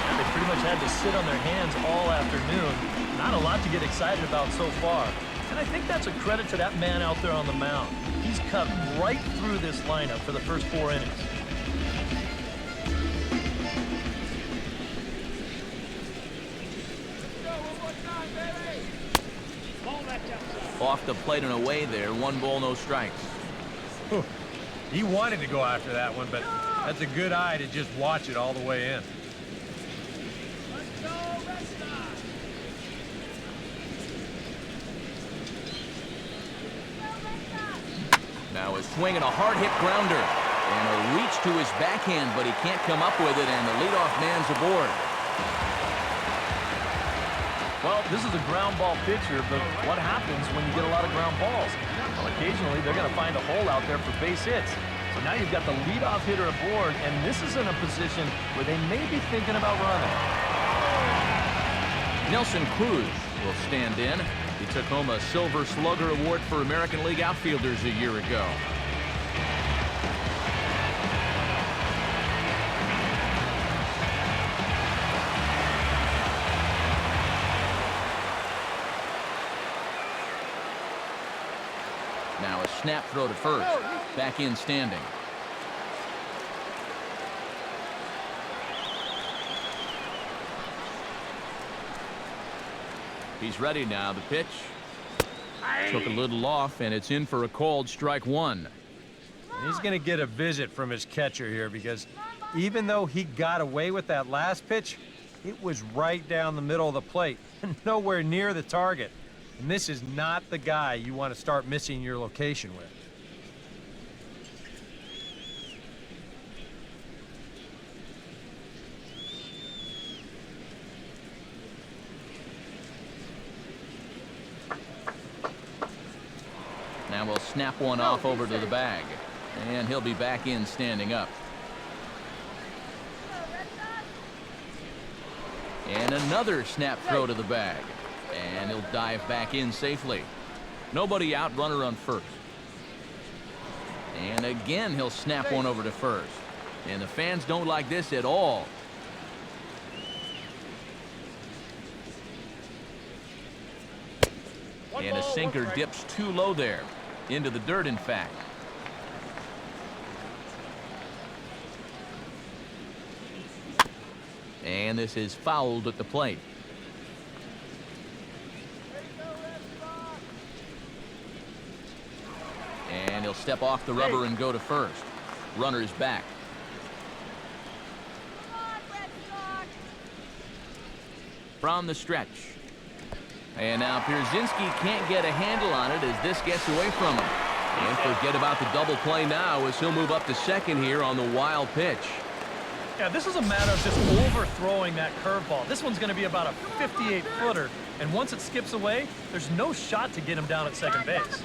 And they pretty much had to sit on their hands all afternoon. Not a lot to get excited about so far. And I think that's a credit to that man out there on the mound. He's cut right through this lineup for the first 4 innings.
Off the plate and away there. 1 ball, no strikes.
He wanted to go after that one, but that's a good eye to just watch it all the way in.
Now a swing and a hard hit grounder. And a reach to his backhand, but he can't come up with it, and the leadoff man's aboard.
Well, this is a ground ball pitcher, but what happens when you get a lot of ground balls? Well, occasionally they're going to find a hole out there for base hits. So now you've got the leadoff hitter aboard, and this is in a position where they may be thinking about running.
Nelson Cruz will stand in. He took home a Silver Slugger Award for American League outfielders a year ago. Now a snap throw to first. Back in standing. He's ready now. The pitch took a little off, and it's in for a called strike 1.
He's going to get a visit from his catcher here because even though he got away with that last pitch, it was right down the middle of the plate, nowhere near the target. And this is not the guy you want to start missing your location with.
Now we'll snap one off over to the bag. And he'll be back in standing up. And And another snap throw to the bag. And he'll dive back in safely. Nobody out, runner on first. And again, he'll snap one over to first. And the fans don't like this at all. And a sinker dips too low there. Into the dirt, in fact. And this is fouled at the plate. And he'll step off the rubber and go to first. Runner's back. From the stretch. And now Pierzynski can't get a handle on it as this gets away from him. And forget about the double play now as he'll move up to second here on the wild pitch.
Yeah, this is a matter of just overthrowing that curveball. This one's going to be about a 58-footer, and once it skips away, there's no shot to get him down at second base.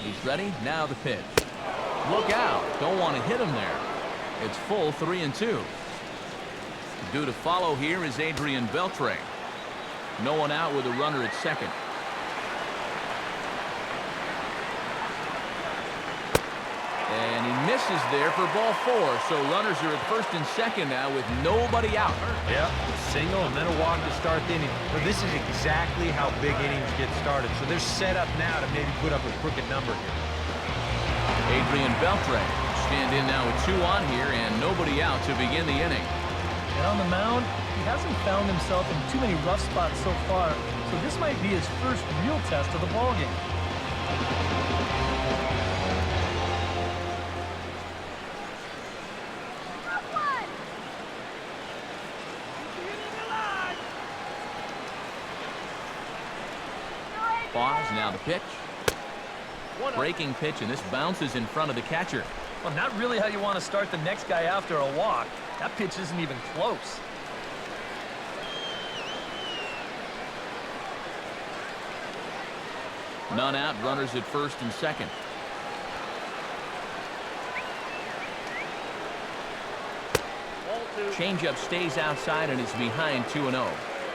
He's ready. Now the pitch. Look out. Don't want to hit him there. It's full 3-2. Due to follow here is Adrian Beltre. No one out with a runner at second. And he misses there for ball 4. So runners are at first and second now with nobody out.
Yeah, single and then a walk to start the inning. But this is exactly how big innings get started. So they're set up now to maybe put up a crooked number here.
Adrian Beltre stand in now with 2 on here and nobody out to begin the inning.
And on the mound, he hasn't found himself in too many rough spots so far, so this might be his first real test of the ballgame.
Pause, now the pitch. Breaking pitch, and this bounces in front of the catcher.
Well, not really how you want to start the next guy after a walk. That pitch isn't even close.
None out, runners at first and second. Changeup stays outside and is behind 2-0.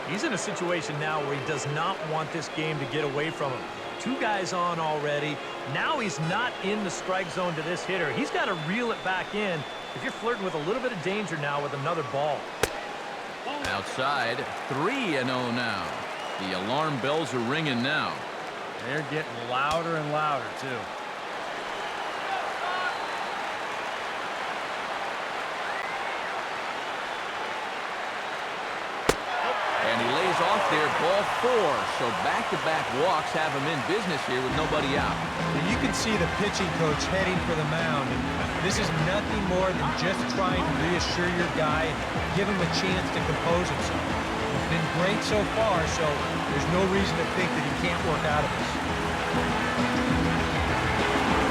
He's in a situation now where he does not want this game to get away from him. 2 guys on already. Now he's not in the strike zone to this hitter. He's got to reel it back in if you're flirting with a little bit of danger now with another ball.
Outside, 3-0 now. The alarm bells are ringing now.
They're getting louder and louder, too.
And he lays off there, ball 4. So back-to-back walks have him in business here with nobody out.
And you can see the pitching coach heading for the mound. And this is nothing more than just trying to reassure your guy and give him a chance to compose himself. He's been great so far, so there's no reason to think that he can't work out of this.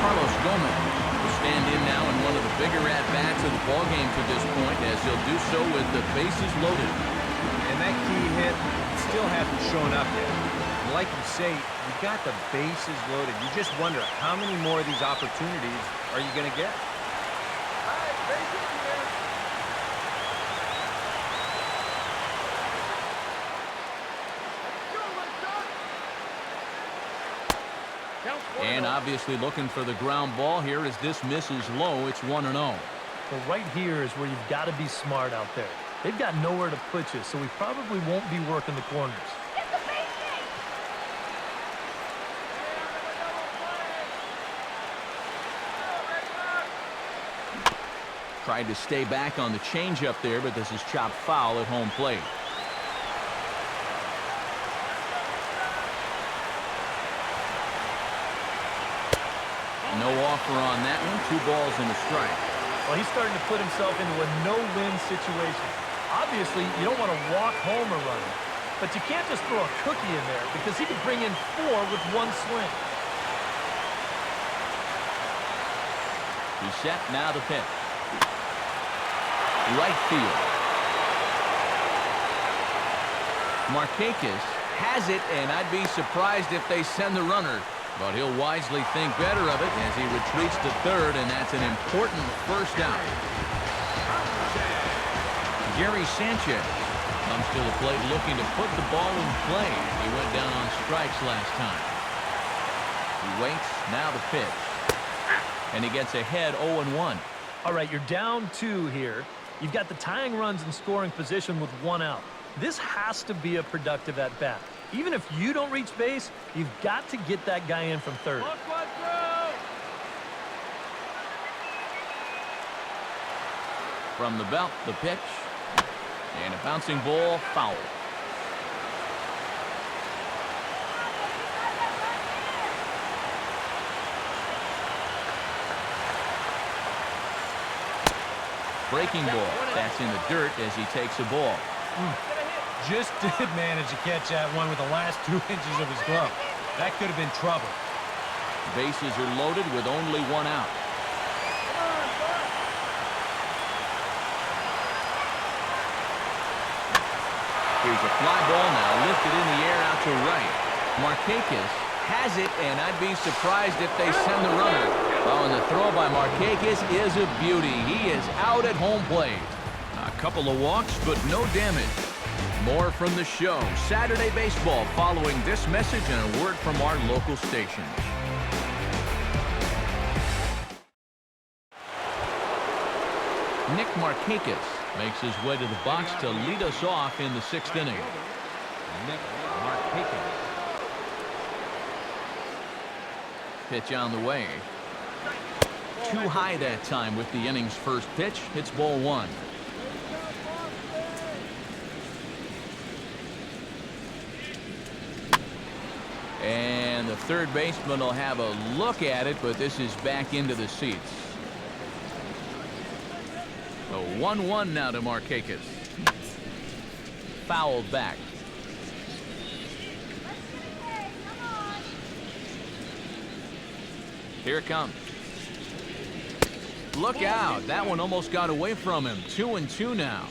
Carlos Gomez will stand in now in one of the bigger at-bats of the ballgame to this point, as he'll do so with the bases loaded.
And that key hit still hasn't shown up yet. And like you say, you got the bases loaded. You just wonder how many more of these opportunities are you going to get?
And obviously looking for the ground ball here as this misses low. It's 1-0.
Well, right here is where you've got to be smart out there. They've got nowhere to put you, so we probably won't be working the corners.
Tried to stay back on the changeup there, but this is chopped foul at home plate. No offer on that one. 2 balls and a strike.
Well, he's starting to put himself into a no-win situation. Obviously, you don't want to walk home a runner, but you can't just throw a cookie in there because he could bring in 4 with 1 swing.
He's set, now the pitch. Right field. Markakis has it, and I'd be surprised if they send the runner. But he'll wisely think better of it as he retreats to third, and that's an important first out. Gary Sanchez comes to the plate looking to put the ball in play. He went down on strikes last time. He waits, now the pitch. And he gets ahead 0-1.
All right, you're down 2 here. You've got the tying runs in scoring position with 1 out. This has to be a productive at-bat. Even if you don't reach base, you've got to get that guy in from third.
From the belt, the pitch. And a bouncing ball, foul. Breaking ball. That's in the dirt as he takes a ball.
Just did manage to catch that one with the last 2 inches of his glove. That could have been trouble.
Bases are loaded with only 1 out. Here's a fly ball now, lifted in the air out to right. Markakis has it, and I'd be surprised if they send the runner. Oh, and the throw by Markakis is a beauty. He is out at home plate. A couple of walks, but no damage. More from the show. Saturday Baseball following this message and a word from our local stations. Nick Markakis makes his way to the box to lead us off in the 6th inning.
Nick Markakis.
Pitch on the way. Too high that time with the inning's first pitch. It's ball 1. And the third baseman will have a look at it, but this is back into the seats. So 1-1 now to Markakis. Fouled back. Here it comes. Look out. That one almost got away from him. 2-2 now.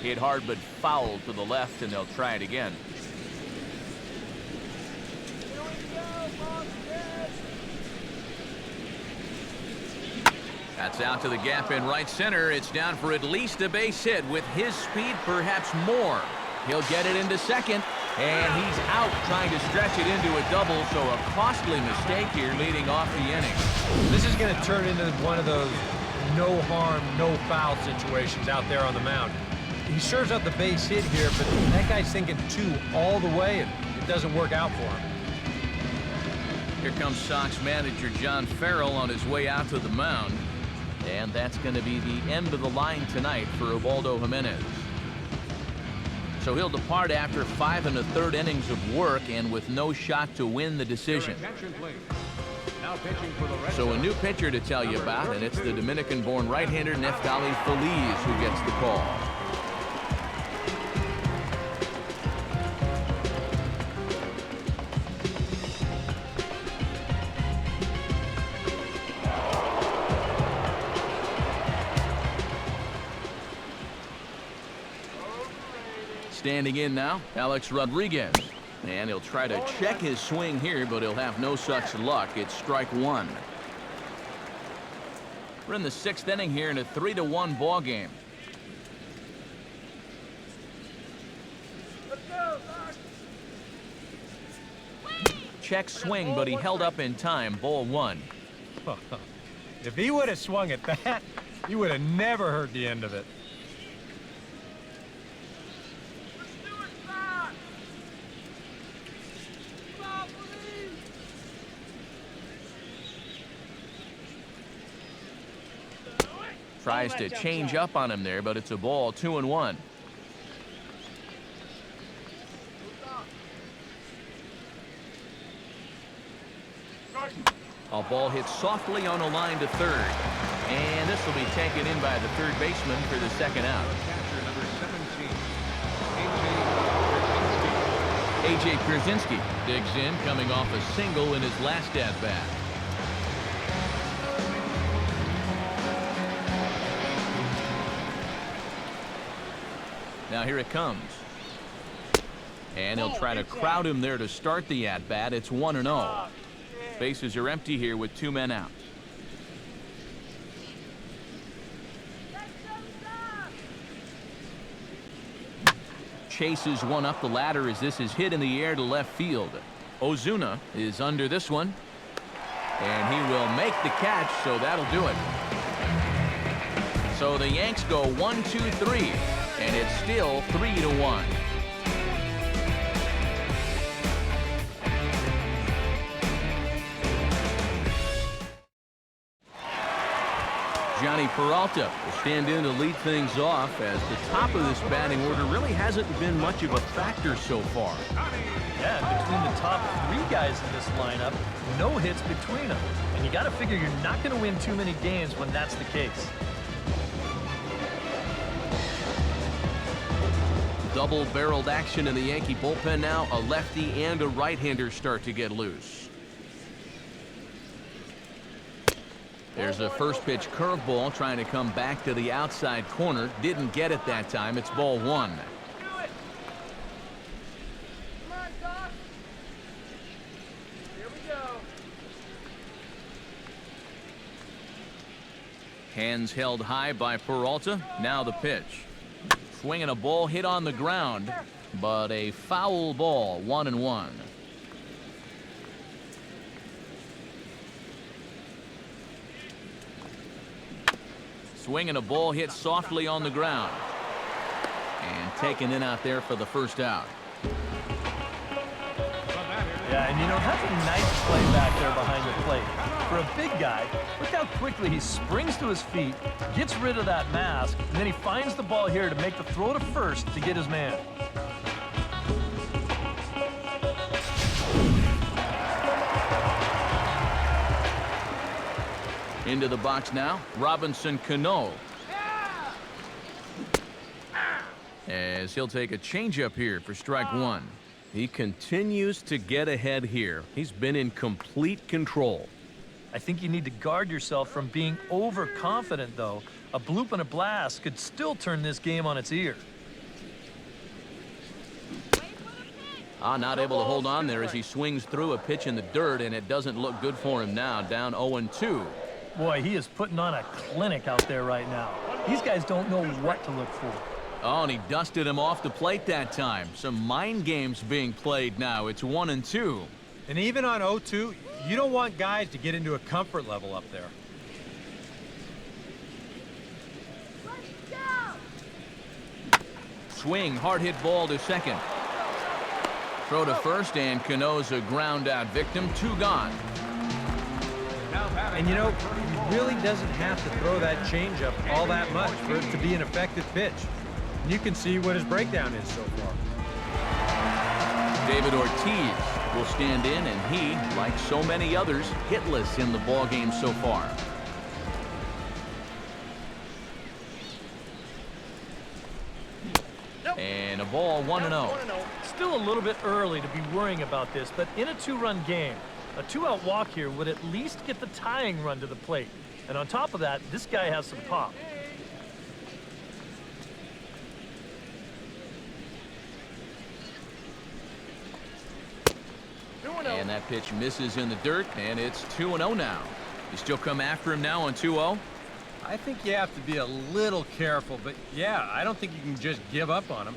Hit hard but fouled to the left, and they'll try it again. That's out to the gap in right center. It's down for at least a base hit. With his speed, perhaps more. He'll get it into second, and he's out trying to stretch it into a double, so a costly mistake here leading off the inning.
This is going to turn into one of those no harm, no foul situations out there on the mound. He serves out the base hit here, but that guy's thinking 2 all the way, and it doesn't work out for him.
Here comes Sox manager John Farrell on his way out to the mound. And that's going to be the end of the line tonight for Ubaldo Jimenez. So he'll depart after 5 1/3 innings of work and with no shot to win the decision. So a new pitcher to tell you about, and it's the Dominican-born right-hander Neftali Feliz who gets the call. Standing in now, Alex Rodriguez. And he'll try to check his swing here, but he'll have no such luck. It's strike 1. We're in the 6th inning here in a 3-1 ball game. Check swing, but he held up in time. Ball 1.
If he would have swung at that, you would have never heard the end of it.
Tries to change up on him there, but it's a ball. 2-1. A ball hit softly on a line to third. And this will be taken in by the third baseman for the second out.
Catcher number 17,
A.J. Pierzynski
Digs in, coming off a single in his last at-bat.
Now here it comes. And he'll try to crowd him there to start the at-bat. It's 1-0. Bases are empty here with 2 men out. Chases one up the ladder as this is hit in the air to left field. Ozuna is under this one. And he will make the catch, so that'll do it. So the Yanks go 1-2-3, and it's still 3-1. Johnny Peralta will stand in to lead things off, as the top of this batting order really hasn't been much of a factor so far.
Yeah, and between the top 3 guys in this lineup, no hits between them. And you got to figure you're not going to win too many games when that's the case.
Double-barreled action in the Yankee bullpen now. A lefty and a right-hander start to get loose. There's a first pitch curveball trying to come back to the outside corner. Didn't get it that time. It's ball 1. Hands held high by Peralta. Now the pitch. Swinging a ball hit on the ground, but a foul ball. 1-1. Swinging a ball hit softly on the ground. And taken in out there for the first out.
Yeah, and you know, that's a nice play back there behind the plate. For a big guy, look how quickly he springs to his feet, gets rid of that mask, and then he finds the ball here to make the throw to first to get his man.
Into the box now, Robinson Cano. As he'll take a changeup here for strike 1. He continues to get ahead here. He's been in complete control.
I think you need to guard yourself from being overconfident, though. A bloop and a blast could still turn this game on its ear.
Not able to hold on there as he swings through a pitch in the dirt, and it doesn't look good for him now. Down 0-2.
Boy, he is putting on a clinic out there right now. These guys don't know what to look for.
Oh, and he dusted him off the plate that time. Some mind games being played now. It's 1-2.
And even on 0-2, you don't want guys to get into a comfort level up there.
Swing, hard hit ball to second. Throw to first, and Cano's a ground out victim. 2 gone.
And you know, he really doesn't have to throw that changeup all that much for it to be an effective pitch. And you can see what his breakdown is so far.
David Ortiz will stand in, and he, like so many others, hitless in the ballgame so far. And a ball, 1-0.
Still a little bit early to be worrying about this, but in a 2-run game, a 2-out walk here would at least get the tying run to the plate. And on top of that, this guy has some pop.
And that pitch misses in the dirt, and it's 2-0 now. You still come after him now on 2-0?
I think you have to be a little careful, but yeah, I don't think you can just give up on him.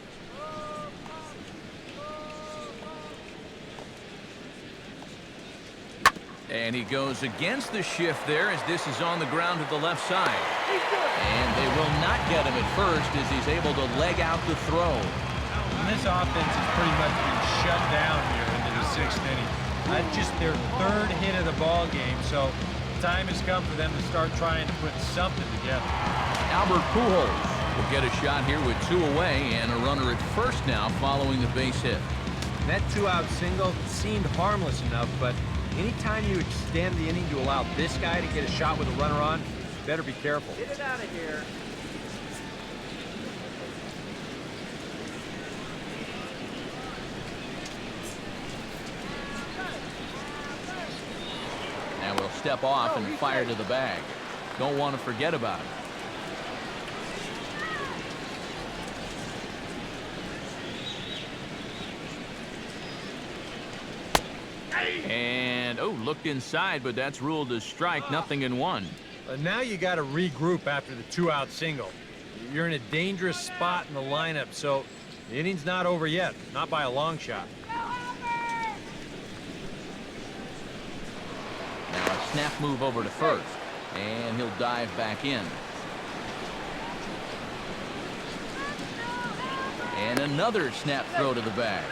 And he goes against the shift there as this is on the ground to the left side. And they will not get him at first as he's able to leg out the throw.
And this offense has pretty much been shut down here into the 6th inning. That's just their 3rd hit of the ball game, so time has come for them to start trying to put something together.
Albert Pujols will get a shot here with 2 away and a runner at first now following the base hit.
That 2-out single seemed harmless enough, but anytime you extend the inning to allow this guy to get a shot with a runner on, you better be careful.
Get it out of here.
step off and fire to the bag. Don't want to forget about it. And, oh, looked inside, but that's ruled a strike, nothing in one.
Now you got to regroup after the 2-out single. You're in a dangerous spot in the lineup, so the inning's not over yet, not by a long shot.
Now a snap move over to first, and he'll dive back in. And another snap throw to the bag,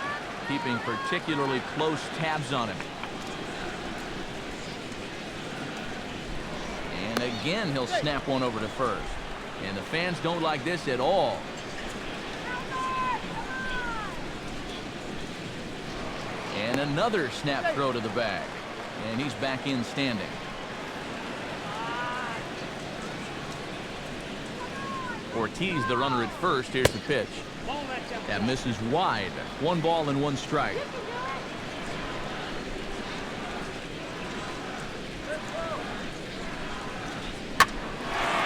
keeping particularly close tabs on him. And again, he'll snap one over to first. And the fans don't like this at all. And another snap throw to the bag. And he's back in standing. Ortiz, the runner at first. Here's the pitch. That misses wide. 1 ball and 1 strike.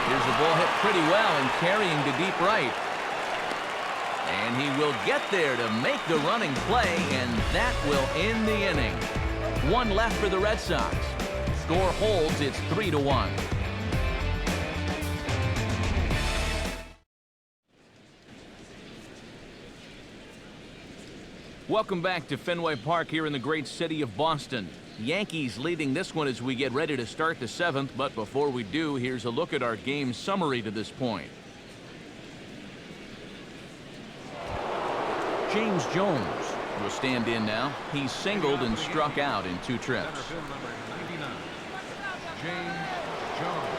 Here's the ball hit pretty well and carrying to deep right. And he will get there to make the running play, and that will end the inning. 1 left for the Red Sox. Score holds, it's 3-1. Welcome back to Fenway Park here in the great city of Boston. Yankees leading this one as we get ready to start the 7th, but before we do, here's a look at our game summary to this point. James Jones will stand in now. He singled and struck out in 2 trips.
Center field number 99, James Jones.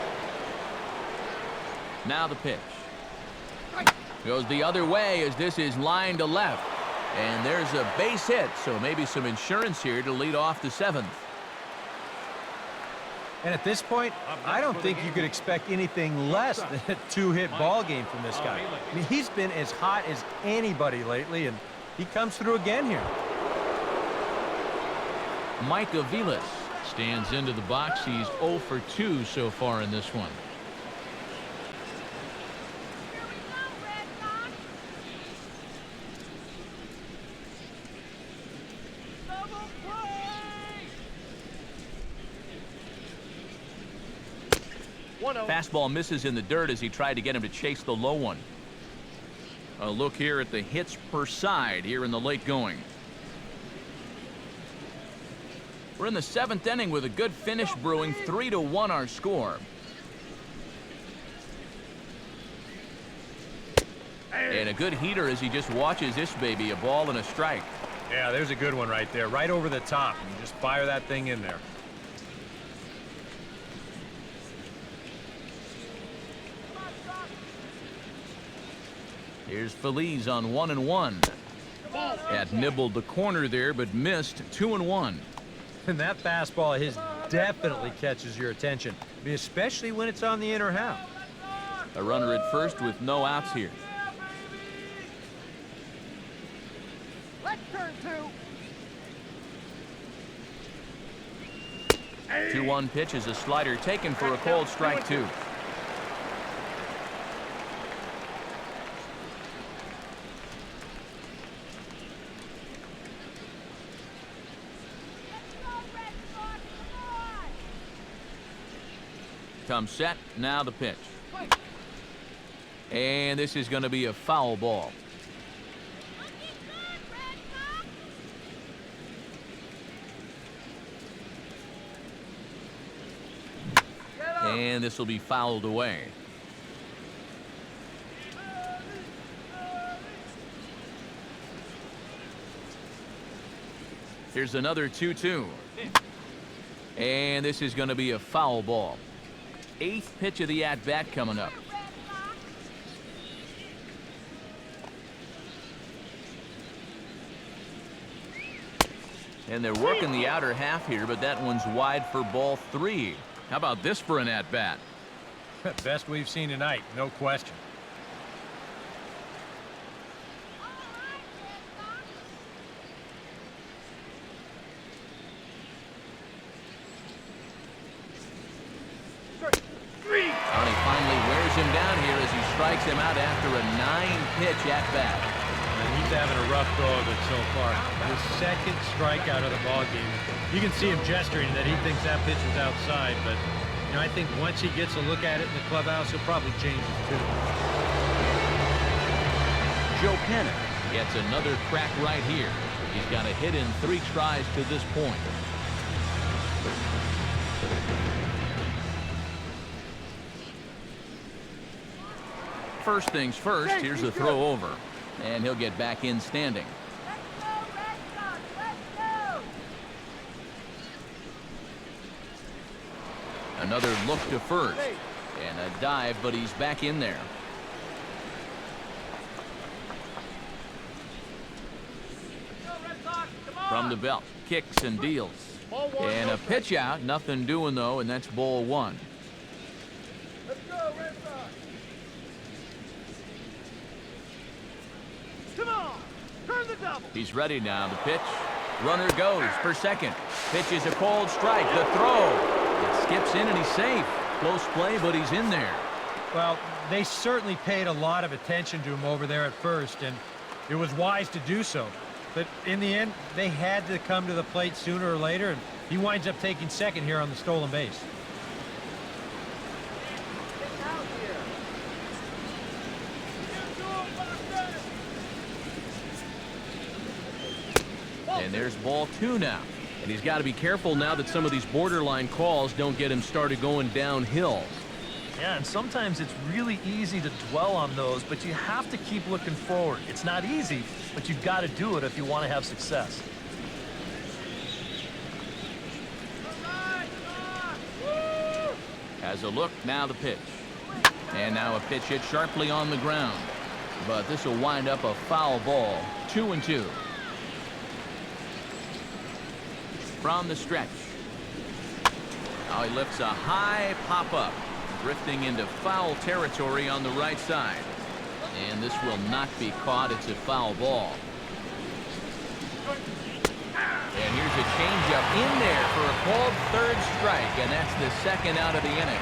Now the pitch. Goes the other way as this is line to left. And there's a base hit, so maybe some insurance here to lead off the 7th.
And at this point, I don't think you could expect anything less than a 2-hit ball game from this guy. I mean, he's been as hot as anybody lately, and he comes through again here.
Mike Aviles stands into the box. He's 0 for 2 so far in this one.
Fastball misses in the dirt as he tried to get him to chase the low one. A look here at the hits per side here in the late going. We're in the 7th inning with a good finish brewing. 3-1 our score. And a good heater as he just watches this baby, a ball and a strike.
Yeah, there's a good one right there, right over the top. And just fire that thing in there.
Here's Feliz on 1-1. Had nibbled the corner there, but missed 2-1.
And that fastball of his definitely catches your attention, especially when it's on the inner half.
A runner at first with no outs here.
Let's turn 2.
2-1 pitch is a slider taken for a called strike 2. Come set, now the pitch. And this is going to be a foul ball. And this will be fouled away. Here's another 2-2. And this is going to be a foul ball. 8th pitch of the at-bat coming up. And they're working the outer half here, but that one's wide for ball 3. How about this for an at-bat?
Best we've seen tonight, no question.
him out after a 9-pitch at-bat.
And he's having a rough go of it so far. His second strikeout of the ball game. You can see him gesturing that he thinks that pitch was outside, but you know, I think once he gets a look at it in the clubhouse, he'll probably change his tune.
Joe Penna gets another crack right here. He's got a hit in 3 tries to this point.
First things first, here's a throw over. And he'll get back in standing.
Let's go, Red Sox. Let's go.
Another look to first. And a dive, but he's back in there. From the belt, kicks and deals. And a pitch out, nothing doing though, and that's ball 1.
Let's go, Red Sox. Come on. Turn the double.
He's ready now. The pitch. Runner goes for second. Pitch is a cold strike. The throw. It skips in and he's safe. Close play, but he's in there.
Well, they certainly paid a lot of attention to him over there at first, and it was wise to do so. But in the end, they had to come to the plate sooner or later, and he winds up taking second here on the stolen base.
And there's ball 2 now. And he's got to be careful now that some of these borderline calls don't get him started going downhill.
Yeah, and sometimes it's really easy to dwell on those, but you have to keep looking forward. It's not easy, but you've got to do it if you want to have success.
Has a look, now the pitch. And now a pitch hit sharply on the ground. But this will wind up a foul ball. 2-2. From the stretch. Now he lifts a high pop-up. Drifting into foul territory on the right side. And this will not be caught. It's a foul ball. And here's a changeup in there for a called 3rd strike. And that's the 2nd out of the inning.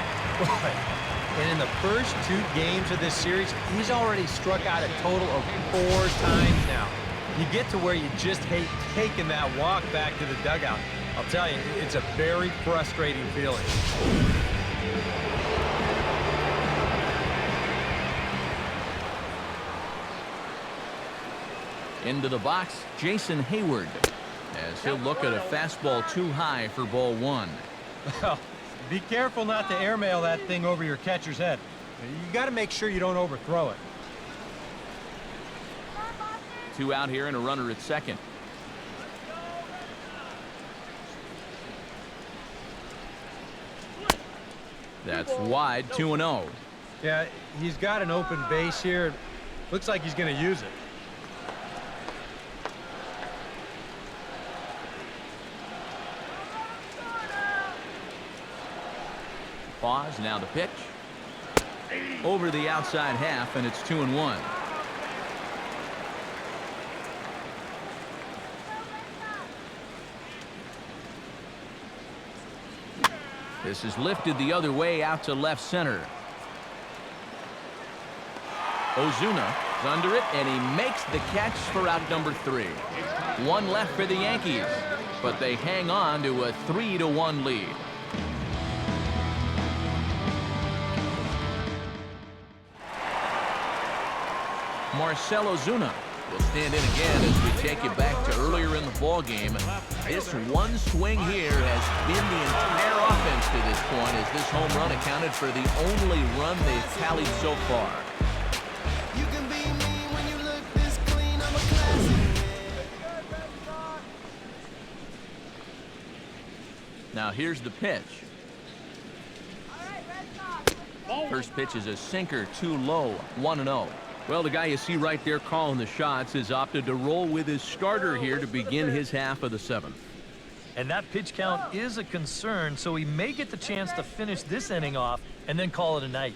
And in the first 2 games of this series, he's already struck out a total of 4 times now. You get to where you just hate taking that walk back to the dugout. I'll tell you, it's a very frustrating feeling.
Into the box, Jason Hayward, as he'll look at a fastball too high for ball 1.
Well, be careful not to airmail that thing over your catcher's head. You got to make sure you don't overthrow it.
2 out here and a runner at second. That's wide, 2-0.
Yeah, he's got an open base here. Looks like he's going to use it.
Pause, now the pitch. Over the outside half, and it's 2-1. This is lifted the other way out to left center. Ozuna is under it, and he makes the catch for out number 3. 1 left for the Yankees, but they hang on to a 3-1 lead. Marcell Ozuna will stand in again as we take you back to earlier in the ball game. This one swing here has been the entire offense to this point, as this home run accounted for the only run they've tallied so far.
You can be me when you look this clean. I'm a classic.
Now here's the pitch. First pitch is a sinker, too low, 1-0. Well, the guy you see right there calling the shots has opted to roll with his starter here to begin his half of the 7th.
And that pitch count is a concern, so he may get the chance to finish this inning off and then call it a night.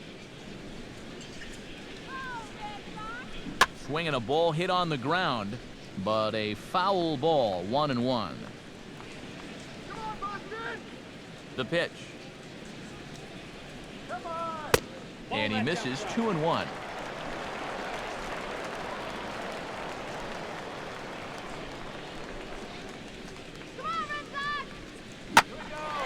Swinging a ball hit on the ground, but a foul ball, 1-1. The pitch. And he misses, 2-1.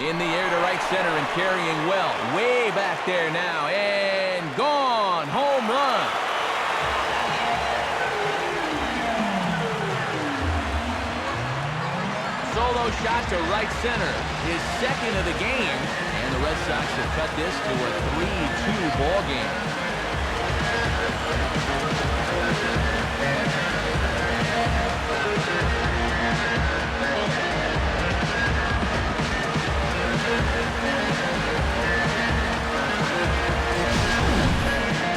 In the air to right center and carrying well. Way back there now. And gone. Home run. Solo shot to right center. His second of the game. And the Red Sox have cut this to a 3-2 ball game.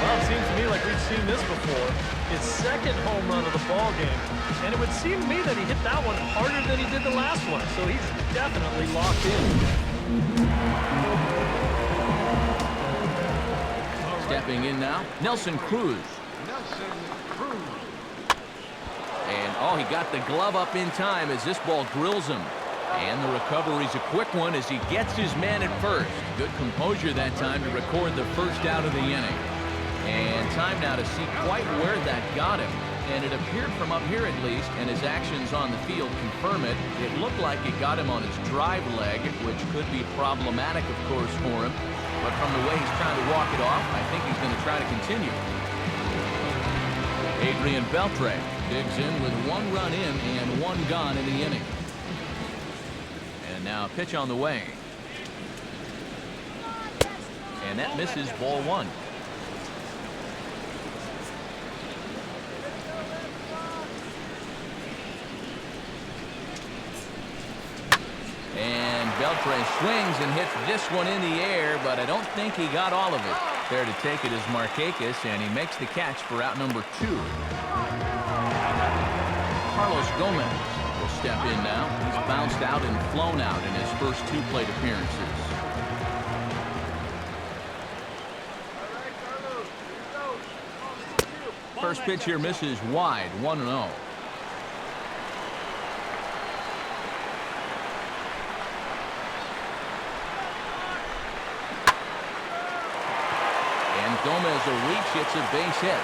Well, it seems to me like we've seen this before. His second home run of the ball game. And it would seem to me that he hit that one harder than he did the last one. So he's definitely locked in.
Stepping in now, Nelson Cruz. And, oh, he got the glove up in time as this ball drills him. And the recovery's a quick one as he gets his man at first. Good composure that time to record the first out of the inning. And time now to see quite where that got him. And it appeared from up here at least, and his actions on the field confirm it. It looked like it got him on his drive leg, which could be problematic, of course, for him. But from the way he's trying to walk it off, I think he's going to try to continue. Adrian Beltre digs in with 1 run in and 1 gone in the inning. And now a pitch on the way. And that misses, ball 1. And Beltre swings and hits this one in the air, but I don't think he got all of it. There to take it is Markakis, and he makes the catch for out number 2. Carlos Gomez will step in now. He's bounced out and flown out in his first 2 plate appearances. First pitch here misses wide, 1-0. Gomez a reach, it's a base hit.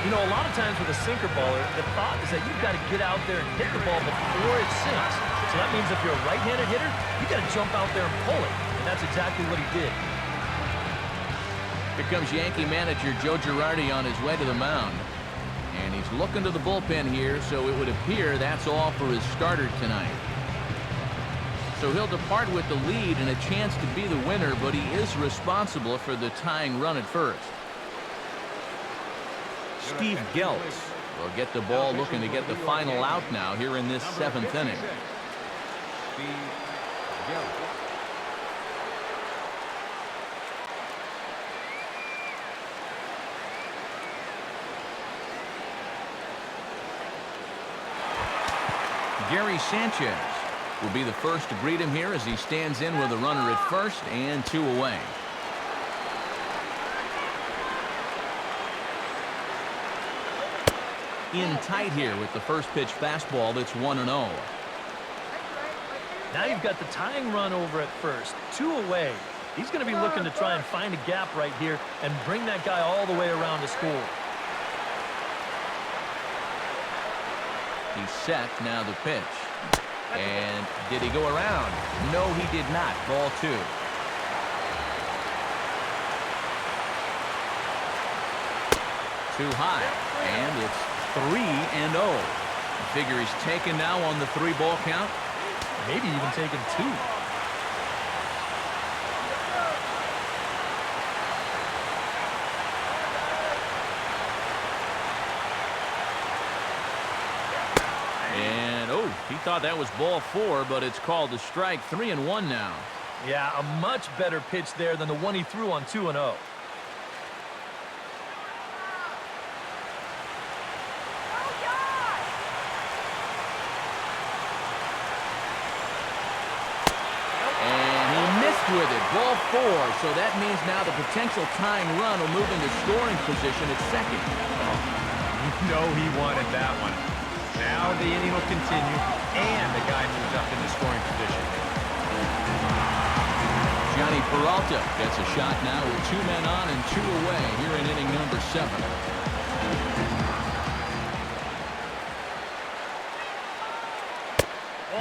You know, a lot of times with a sinker baller, the thought is that you've got to get out there and hit the ball before it sinks. So that means if you're a right-handed hitter, you got to jump out there and pull it. And that's exactly what he did.
Here comes Yankee manager Joe Girardi on his way to the mound. And he's looking to the bullpen here, so it would appear that's all for his starter tonight. So he'll depart with the lead and a chance to be the winner, but he is responsible for the tying run at first. Steve Geltz will get the ball, looking to get the final out now here in this 7th inning. Gary Sanchez will be the first to greet him here as he stands in with a runner at first and 2 away. In tight here with the first pitch fastball that's 1-0.
Now you've got the tying run over at first, 2 away. He's going to be looking to try and find a gap right here and bring that guy all the way around to score.
He's set, now the pitch. And did he go around? No, he did not. Ball 2. Too high. And it's 3-0. Figure he's taken now on the 3-ball count.
Maybe even taken 2.
He thought that was ball 4, but it's called a strike. 3-1 now.
Yeah, a much better pitch there than the one he threw on 2-0.
And he missed with it. Ball 4. So that means now the potential tying run will move into scoring position at second.
You know he wanted that one. Now the inning will continue, and the guy moves up into scoring position.
Johnny Peralta gets a shot now with 2 men on and 2 away here in inning number 7.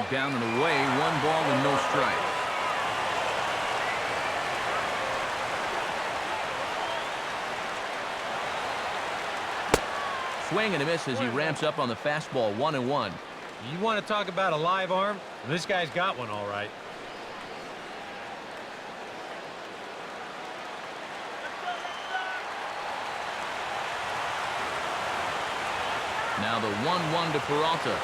Down and away, 1 ball and no strikes. Swing and a miss as he ramps up on the fastball. 1-1.
You want to talk about a live arm? This guy's got one all right.
Now the 1-1 to Peralta.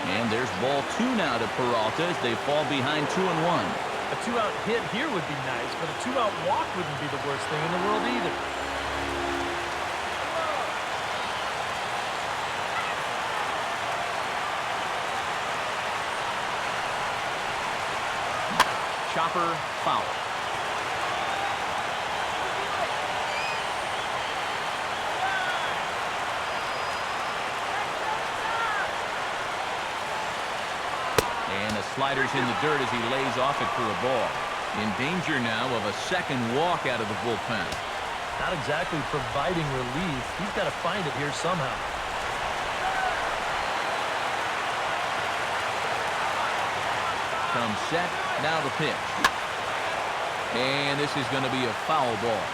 And there's ball 2 now to Peralta as they fall behind 2-1.
A 2-out hit here would be nice, but a 2-out walk wouldn't be the worst thing in the world either.
Chopper foul. And the slider's in the dirt as he lays off it for a ball. In danger now of a second walk out of the bullpen.
Not exactly providing relief. He's got to find it here somehow.
Comes set. Now the pitch. And this is going to be a foul ball.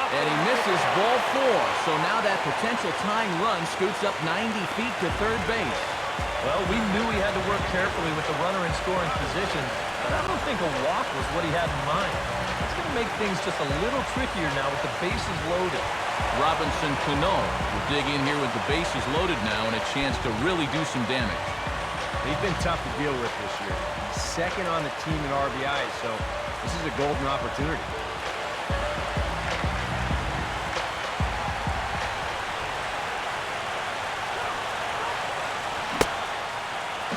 And he misses ball 4. So now that potential tying run scoots up 90 feet to third base.
Well, we knew he had to work carefully with the runner in scoring position, but I don't think a walk was what he had in mind. It's going to make things just a little trickier now with the bases loaded.
Robinson Cano will dig in here with the bases loaded now and a chance to really do some damage.
He's been tough to deal with this year. He's second on the team in RBI, so this is a golden opportunity.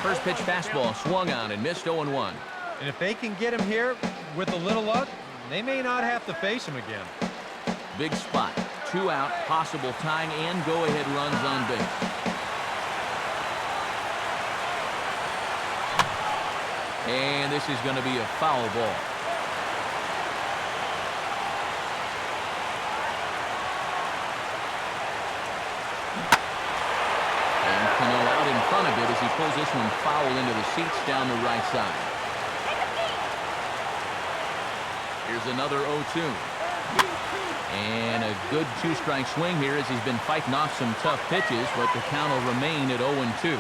First pitch fastball swung on and missed 0-1.
And if they can get him here with a little luck, they may not have to face him again.
Big spot. 2 out, possible tying and go-ahead runs on base. And this is going to be a foul ball. And Cano out in front of it as he pulls this one foul into the seats down the right side. Here's another 0-2. And a good 2-strike swing here as he's been fighting off some tough pitches, but the count will remain at 0-2.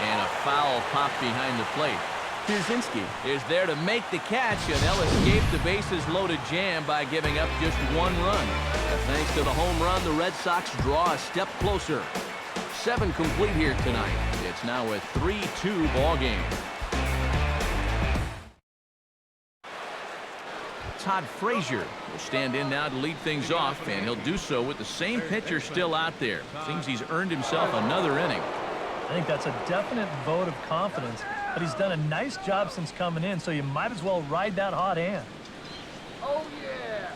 And a foul pop behind the plate. Pierzynski is there to make the catch, and they'll escape the bases-loaded jam by giving up just 1 run. Thanks to the home run, the Red Sox draw a step closer. 7 complete here tonight. It's now a 3-2 ball game. Todd Frazier will stand in now to lead things off, and he'll do so with the same pitcher still out there. Seems he's earned himself another inning.
I think that's a definite vote of confidence, but he's done a nice job since coming in, so you might as well ride that hot hand.
Oh, yeah.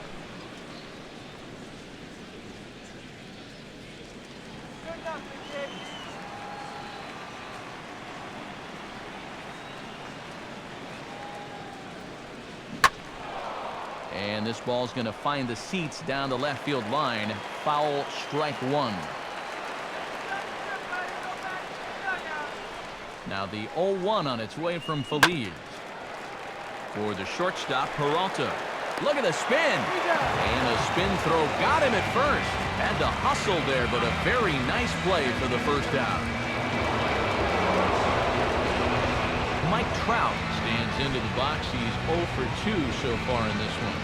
Good enough, kid.
And this ball's going to find the seats down the left field line. Foul, strike 1. Now the 0-1 on its way from Feliz. For the shortstop, Peralta. Look at the spin. And a spin throw got him at first. Had to hustle there, but a very nice play for the first out. Mike Trout stands into the box. He's 0 for 2 so far in this one.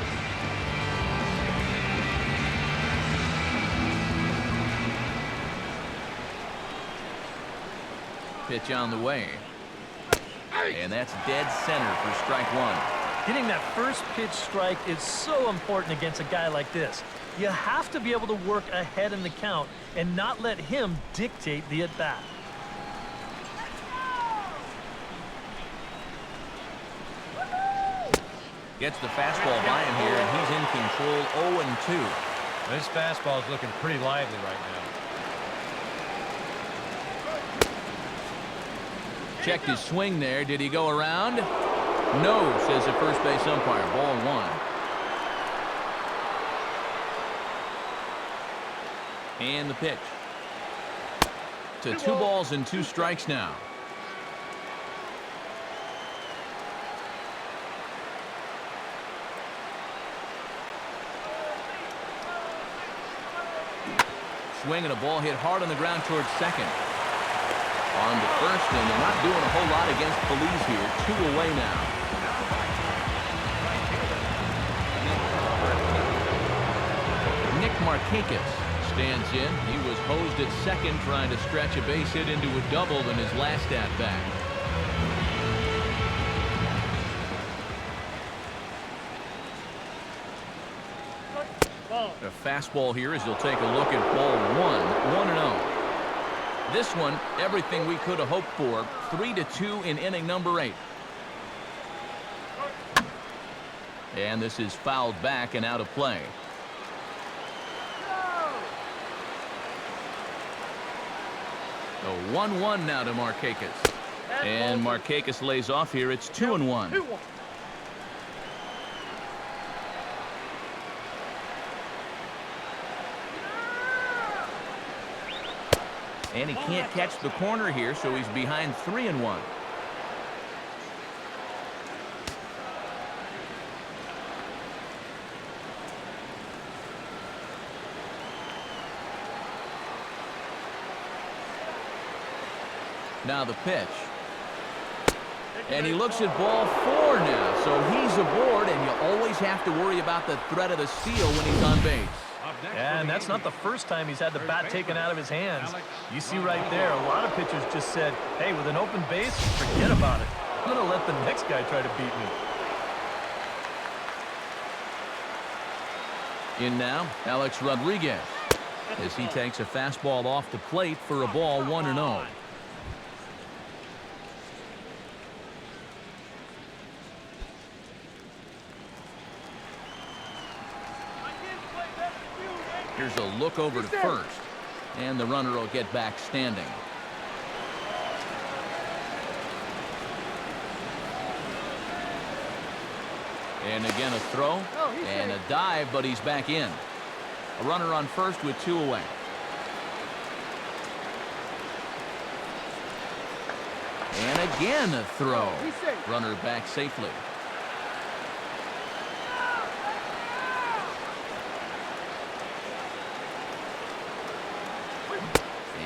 Pitch on the way. And that's dead center for strike 1.
Getting that first pitch strike is so important against a guy like this. You have to be able to work ahead in the count and not let him dictate the at-bat.
Gets the fastball by him here, and he's in control. 0-2.
This fastball is looking pretty lively right now.
Checked his swing there. Did he go around? No, says the first base umpire. Ball 1. And the pitch. To 2 balls and 2 strikes now. Swing and a ball hit hard on the ground towards second. On to first, and they're not doing a whole lot against Feliz here. 2 away now. Nick Markakis stands in. He was hosed at second trying to stretch a base hit into a double in his last at-bat. A fastball here as he'll take a look at ball 1, 1-0. This one, everything we could have hoped for. 3-2 in inning number 8. And this is fouled back and out of play. A 1-1 now to Markakis. And Markakis lays off here. It's 2-1. And he can't catch the corner here, so he's behind 3-1. Now the pitch. And he looks at ball 4 now, so he's aboard, and you always have to worry about the threat of the steal when he's on base.
And that's not the first time he's had the bat taken out of his hands. You see right there, a lot of pitchers just said, hey, with an open base, forget about it. I'm going to let the next guy try to beat me.
In now, Alex Rodriguez, as he takes a fastball off the plate for a ball 1-0. Here's a look over to first, and the runner will get back standing. And again a throw and a dive, but he's back in. A runner on first with 2 away. And again a throw. Runner back safely.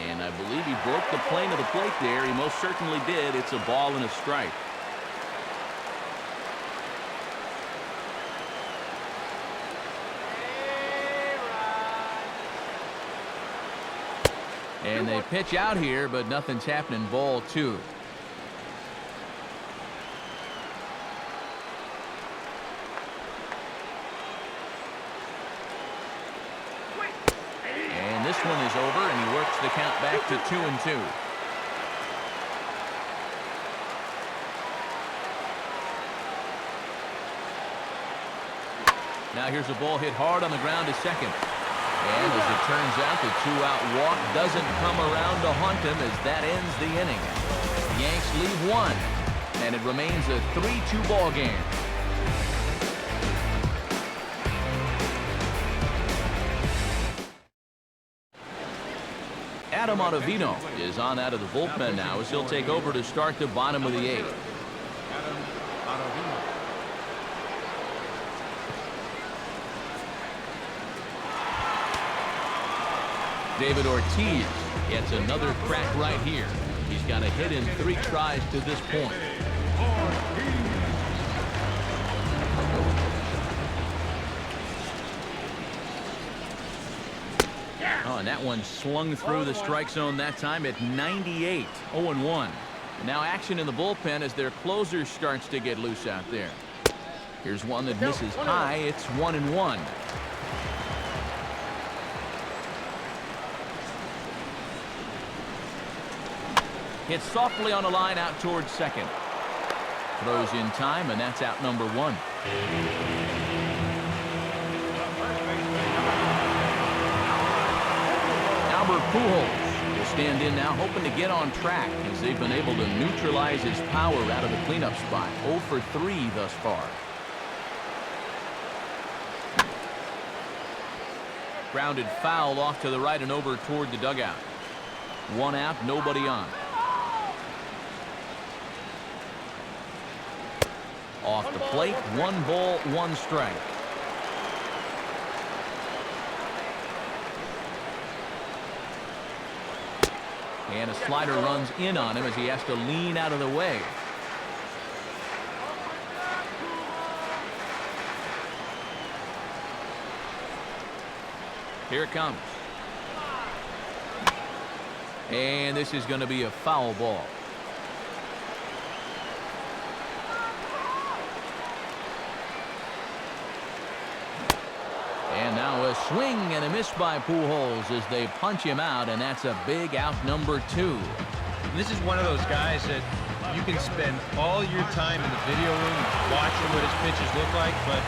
And I believe he broke the plane of the plate there. He most certainly did. It's a ball and a strike. And they pitch out here, but nothing's happening. Ball 2. And this one is over, and he works the count back to 2-2. Now here's a ball hit hard on the ground to second. And as it turns out, the 2-out walk doesn't come around to haunt him as that ends the inning. The Yanks leave 1, and it remains a 3-2 ball game. Adam Ottavino is on out of the bullpen now as he'll take over to start the bottom of the 8th.
Adam Ottavino.
David Ortiz gets another crack right here. He's got a hit in 3 tries to this point. Oh, and that one slung through the strike zone that time at 98. 0-1. Now action in the bullpen as their closer starts to get loose out there. Here's one that misses high. It's 1-1. Hits softly on a line out towards second. Throws in time, and that's out number 1. Albert Pujols will stand in now, hoping to get on track as they've been able to neutralize his power out of the cleanup spot. 0 for 3 thus far. Grounded foul off to the right and over toward the dugout. 1 out, nobody on. Off the plate, 1 ball, 1 strike. And a slider runs in on him as he has to lean out of the way. Here it comes. And this is going to be a foul ball. And now a swing and a miss by Pujols as they punch him out, and that's a big out number 2.
This is one of those guys that you can spend all your time in the video room watching what his pitches look like, but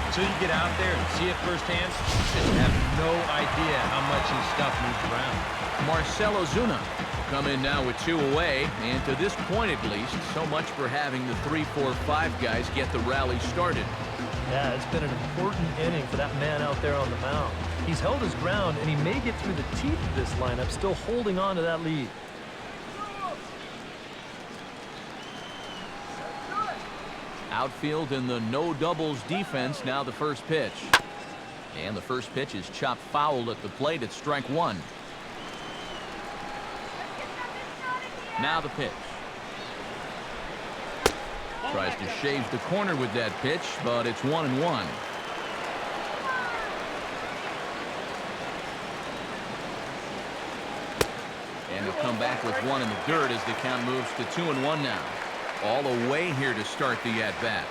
until you get out there and see it firsthand, you just have no idea how much his stuff moves around.
Marcell Ozuna come in now with 2 away, and to this point at least, so much for having the 3, 4, 5 guys get the rally started.
Yeah, it's been an important inning for that man out there on the mound. He's held his ground, and he may get through the teeth of this lineup, still holding on to that lead.
Outfield in the no doubles defense. Now the first pitch. And the first pitch is chopped foul at the plate at strike 1. Now the pitch. Tries to shave the corner with that pitch, but it's 1-1. And he'll come back with 1 in the dirt as the count moves to 2-1 now. All away here to start the at-bat.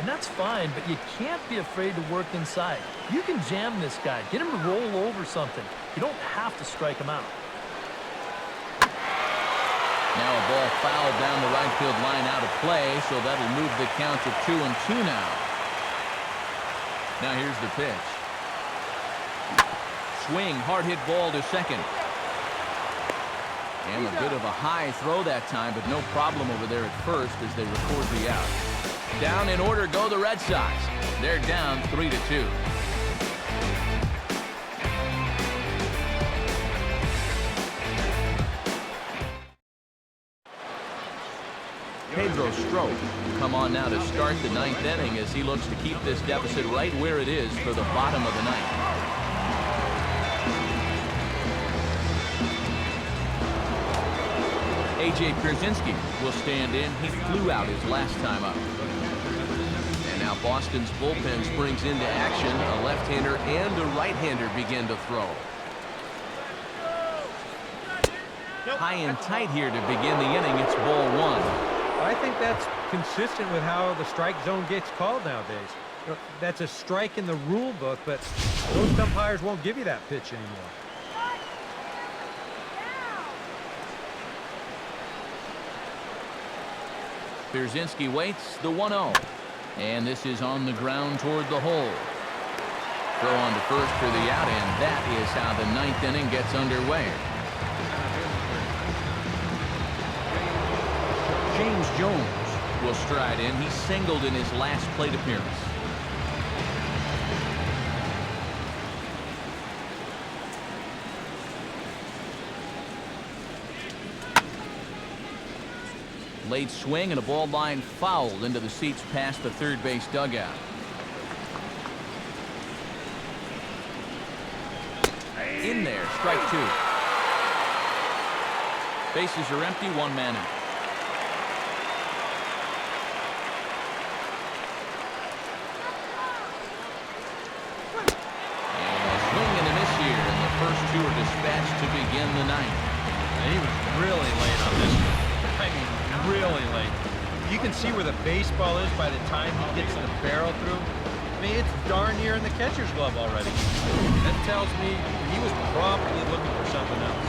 And that's fine, but you can't be afraid to work inside. You can jam this guy, get him to roll over something. You don't have to strike him out.
Now a ball fouled down the right field line out of play, so that'll move the count to 2-2 now. Now here's the pitch. Swing, hard hit ball to second. And a bit of a high throw that time, but no problem over there at first as they record the out. Down in order go the Red Sox. They're down 3-2. Pedro Strop will come on now to start the 9th inning as he looks to keep this deficit right where it is for the bottom of the 9th. A.J. Pierzynski will stand in. He flew out his last time up. And now Boston's bullpen springs into action. A left-hander and a right-hander begin to throw. High and tight here to begin the inning. It's ball 1.
I think that's consistent with how the strike zone gets called nowadays. You know, that's a strike in the rule book, but those umpires won't give you that pitch anymore.
Pierzynski waits the 1-0. And this is on the ground toward the hole. Throw on to first for the out, and that is how the 9th inning gets underway. James Jones will stride in. He singled in his last plate appearance. Late swing and a ball line fouled into the seats past the third base dugout. In there, strike 2. Bases are empty, 1 man out. And a swing and a miss here, and the first 2 are dispatched to begin the 9th.
And he was really late on this one. I mean, really late. You can see where the baseball is by the time he gets the barrel through. I mean, it's darn near in the catcher's glove already. That tells me he was probably looking for something else.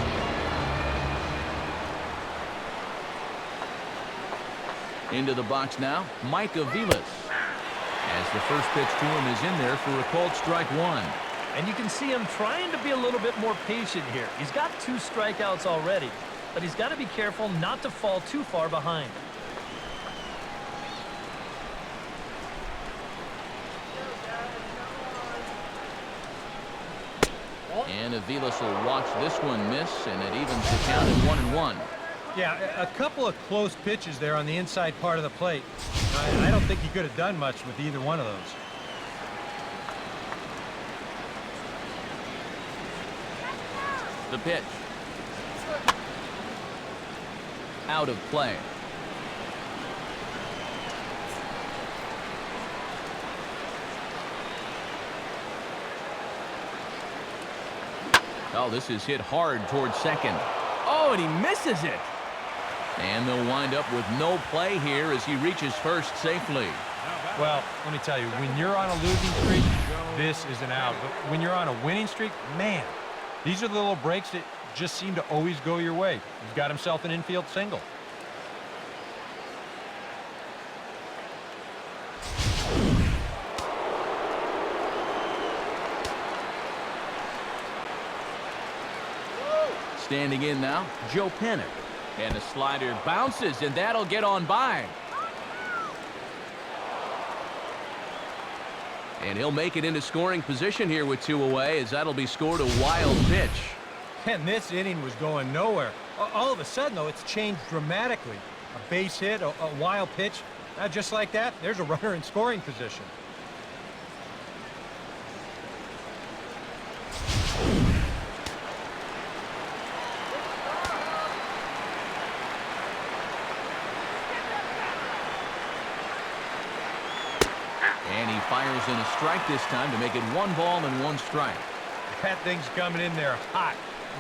Into the box now, Mike Aviles. As the first pitch to him is in there for a called strike 1.
And you can see him trying to be a little bit more patient here. He's got 2 strikeouts already, but he's got to be careful not to fall too far behind.
And Aviles will watch this one miss, and it evens the count at 1-1.
Yeah, a couple of close pitches there on the inside part of the plate. I don't think he could have done much with either one of those.
The pitch. Out of play. Oh, this is hit hard towards second. Oh, and he misses it. And they'll wind up with no play here as he reaches first safely.
Well, let me tell you, when you're on a losing streak, this is an out. But when you're on a winning streak, man, these are the little breaks that just seem to always go your way. He's got himself an infield single.
Standing in now, Joe Pennick. And the slider bounces, and that'll get on by. And he'll make it into scoring position here with 2 away, as that'll be scored a wild pitch.
And this inning was going nowhere. All of a sudden, though, it's changed dramatically. A base hit, a wild pitch. Now, just like that, there's a runner in scoring position.
And he fires in a strike this time to make it 1 ball and 1 strike.
That thing's coming in there hot,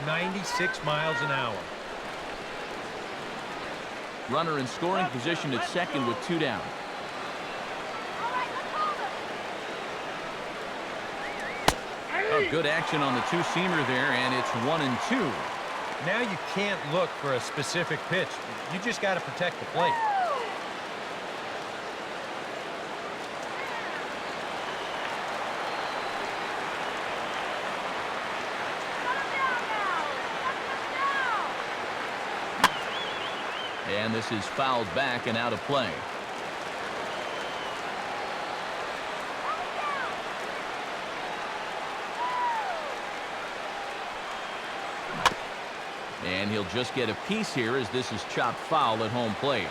96 miles an hour.
Runner in scoring position at second with 2 down. Oh, good action on the 2-seamer there, and it's 1-2.
Now you can't look for a specific pitch. You just got to protect the plate.
And this is fouled back and out of play. And he'll just get a piece here as this is chopped foul at home plate.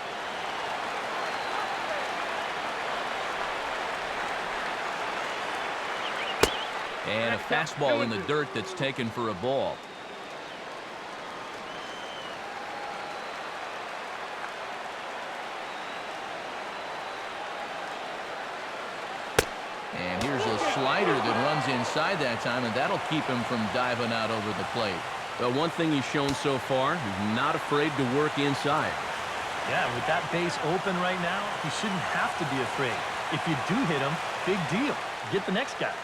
And a fastball in the dirt that's taken for a ball. And here's a slider that runs inside that time, and that'll keep him from diving out over the plate. But one thing he's shown so far, he's not afraid to work inside.
Yeah, with that base open right now, he shouldn't have to be afraid. If you do hit him, big deal. Get the next guy.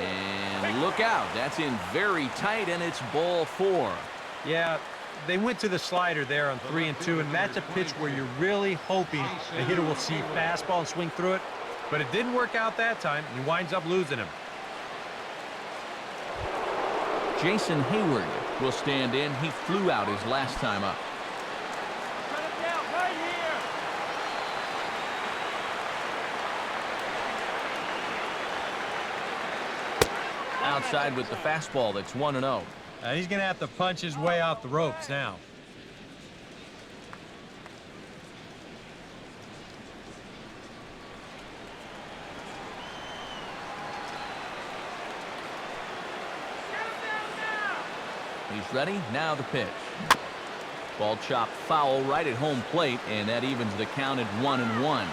And look out. That's in very tight, and it's ball 4.
Yeah, they went to the slider there on 3 and 2, and that's a pitch where you're really hoping the hitter will see fastball and swing through it. But it didn't work out that time. He winds up losing him.
Jason Hayward will stand in. He flew out his last time up. Outside with the fastball. That's 1-0.
He's going to have to punch his way off the ropes now.
He's ready. Now the pitch. Ball chopped foul right at home plate, and that evens the count at 1-1.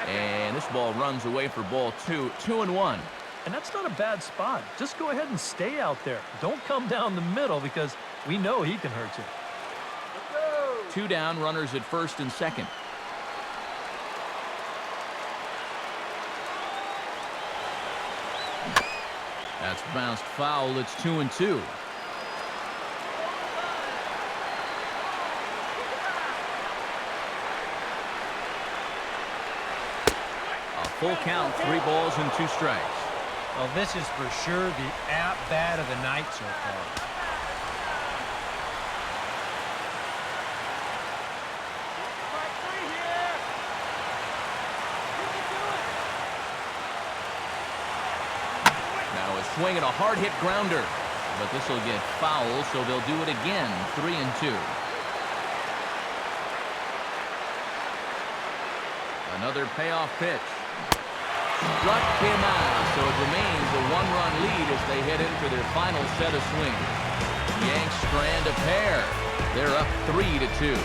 And this ball runs away for ball 2. 2-1.
And that's not a bad spot. Just go ahead and stay out there. Don't come down the middle because we know he can hurt you.
2 down, runners at first and second. That's bounced foul. It's 2-2. full count, 3 balls and 2 strikes.
Well, this is for sure the at-bat of the night so far.
Now a swing and a hard hit grounder, but this will get foul, so they'll do it again. 3-2. Another payoff pitch. Struck him out, so it remains a 1-run lead as they head into their final set of swings. Yanks strand a pair. They're up 3-2.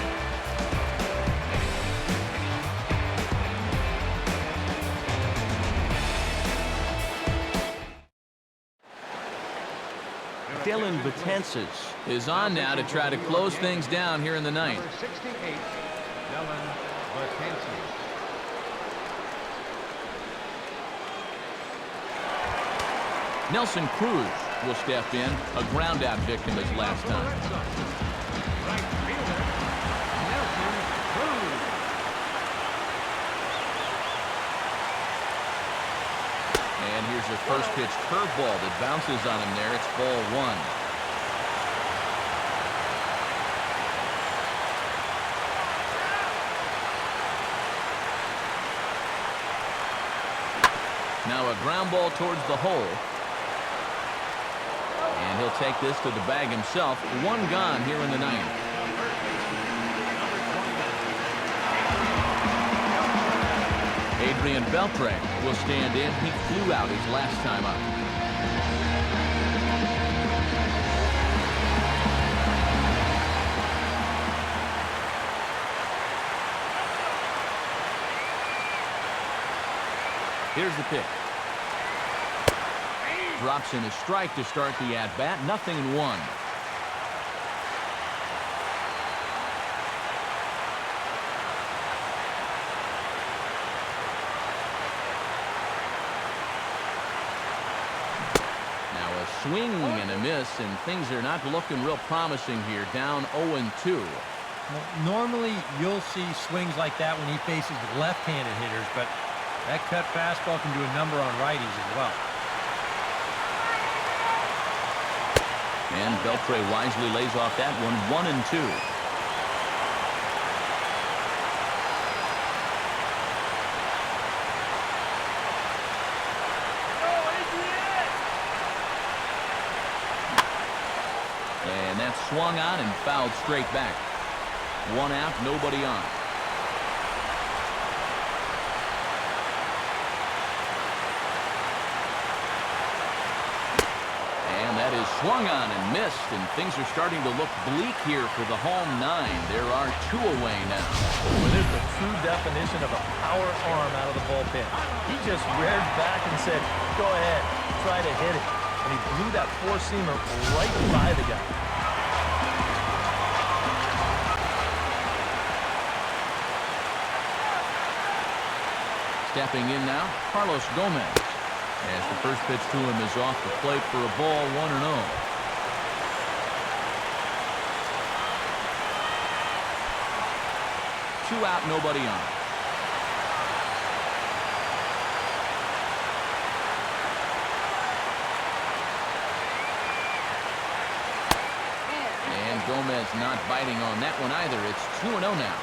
Dylan Betances is on now to try to close things down here in the ninth.
Number 68, Dylan Betances.
Nelson Cruz will step in, a ground-out victim as last time.
Right fielder, Nelson Cruz.
And here's a first pitch curveball that bounces on him there. It's ball 1. Now a ground ball towards the hole. And he'll take this to the bag himself. 1 gone here in the ninth. Adrian Beltre will stand in. He flew out his last time up. Here's the pitch. Drops in a strike to start the at-bat. 0-1. Now a swing and a miss, and things are not looking real promising here. Down 0-2.
Well, normally, you'll see swings like that when he faces left-handed hitters, but that cut fastball can do a number on righties as well.
And Beltre wisely lays off that one. 1-2. And that's swung on and fouled straight back. 1 out, nobody on. Swung on and missed, and things are starting to look bleak here for the home 9. There are 2 away now.
Well, there's the true definition of a power arm out of the bullpen. He just reared back and said, go ahead, try to hit it. And he blew that 4-seamer right by the guy.
Stepping in now, Carlos Gomez. As the first pitch to him is off the plate for a ball. 1-0. Two out, nobody on. And Gomez not biting on that one either. It's 2-0 now.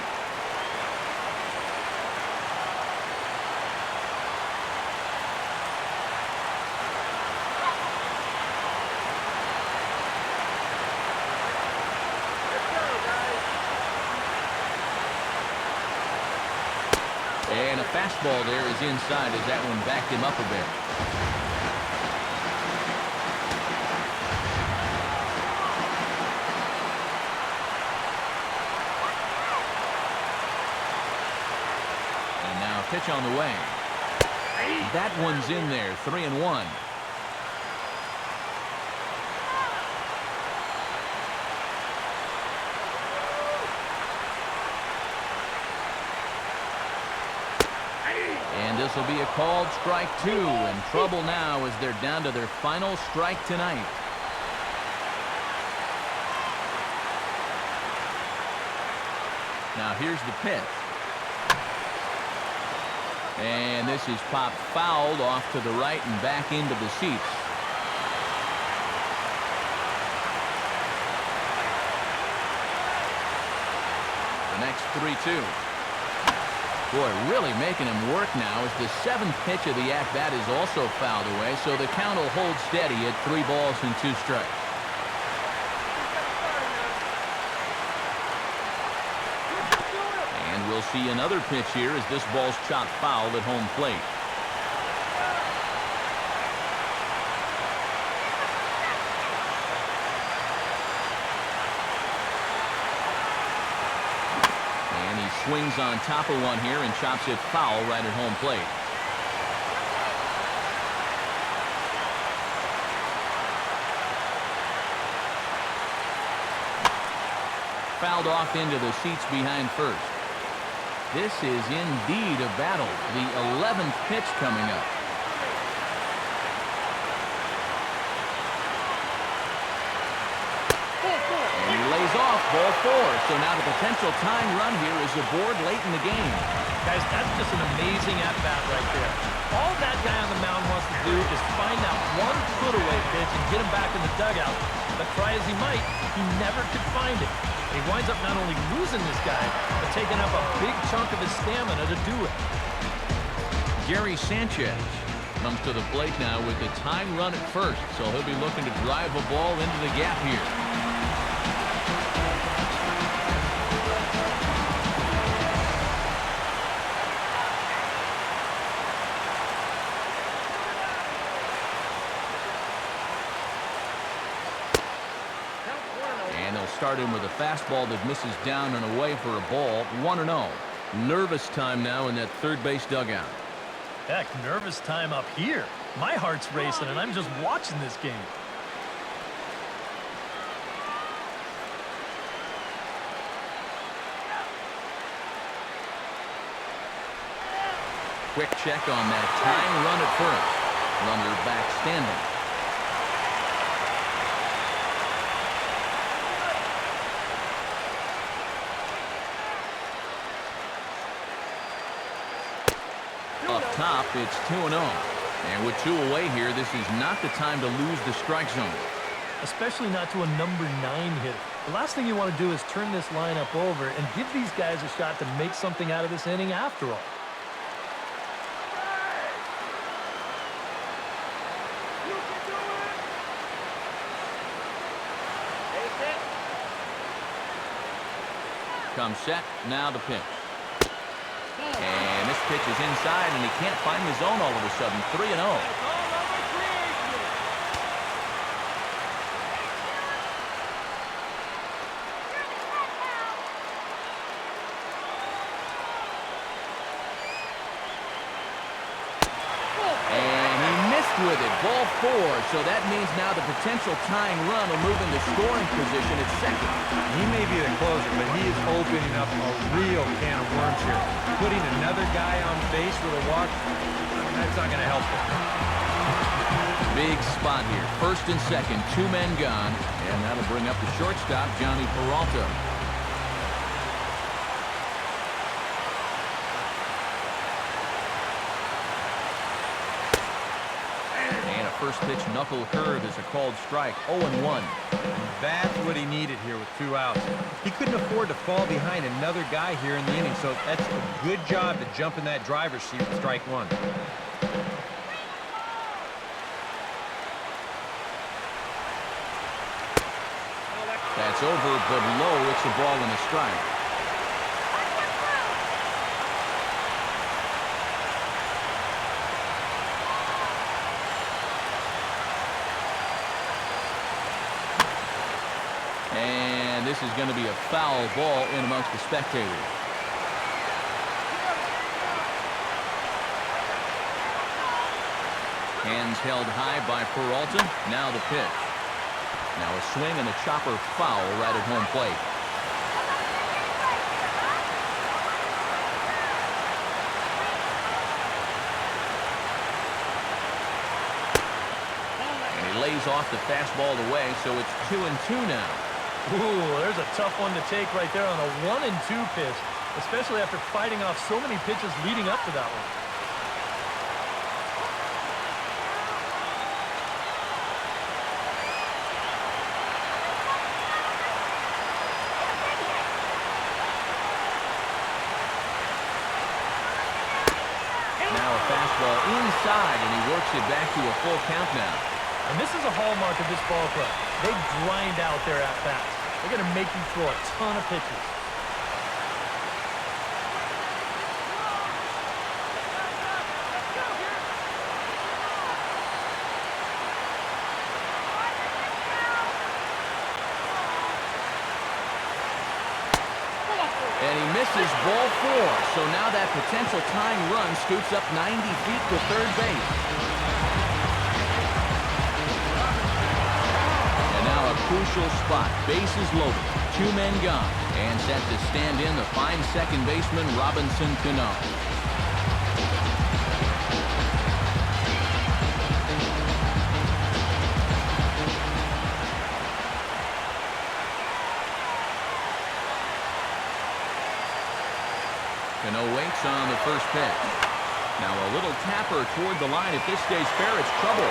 And a fastball there is inside as that one backed him up a bit. And now a pitch on the way. That one's in there. 3-1. And this will be a called strike 2. In trouble now as they're down to their final strike tonight. Now here's the pitch. And this is popped fouled off to the right and back into the seats. The next 3-2. Boy, really making him work now as the 7th pitch of the at-bat is also fouled away, so the count will hold steady at 3 balls and 2 strikes. And we'll see another pitch here as this ball's chopped foul at home plate. Swings on top of one here and chops it foul right at home plate. Fouled off into the seats behind first. This is indeed a battle. The 11th pitch coming up. Lays off, ball 4. So now the potential tying run here is aboard late in the game.
Guys, that's just an amazing at-bat right there. All that guy on the mound wants to do is find that 1 foot-away pitch and get him back in the dugout. But try as he might, he never could find it. And he winds up not only losing this guy, but taking up a big chunk of his stamina to do it.
Gary Sanchez comes to the plate now with the tying run at first. So he'll be looking to drive a ball into the gap here. Start in with a fastball that misses down and away for a ball. 1-0. Nervous time now in that third base dugout.
Heck, nervous time up here. My heart's racing and I'm just watching this game.
Quick check on that tying run at first. Runner back standing. Up top, it's 2-0. And with 2 away here, this is not the time to lose the strike zone.
Especially not to a number 9 hitter. The last thing you want to do is turn this lineup over and give these guys a shot to make something out of this inning after all.
Comes set, now the pitch. And this pitch is inside, and he can't find the zone all of a sudden. 3-0. With it, ball 4, so that means now the potential tying run will move into scoring position at second.
He may be the closer, but he is opening up a real can of worms here. Putting another guy on base with a walk, that's not going to help him.
Big spot here, first and second, 2 men gone, and that'll bring up the shortstop, Johnny Peralta. First pitch knuckle curve is a called strike. 0-1.
That's what he needed here with 2 outs. He couldn't afford to fall behind another guy here in the inning, so that's a good job to jump in that driver's seat with strike 1.
That's over, but low. It's a ball and a strike. And this is going to be a foul ball in amongst the spectators. Hands held high by Peralta. Now the pitch. Now a swing and a chopper foul right at home plate. And he lays off the fastball away, so it's 2-2 now.
Ooh, there's a tough one to take right there on a 1-2 pitch, especially after fighting off so many pitches leading up to that one.
fastball inside, and he works it back to a full count now.
And this is a hallmark of this ball club. They grind out their at-bats. They're going to make you throw a ton of pitches.
And he misses ball 4, so now that potential tying run scoots up 90 feet to third base. And now a crucial spot, bases loaded, 2 men gone, and set to stand in the fine second baseman Robinson Cano. Cano waits on the first pitch. Now a little tapper toward the line. If this stays fair, it's trouble.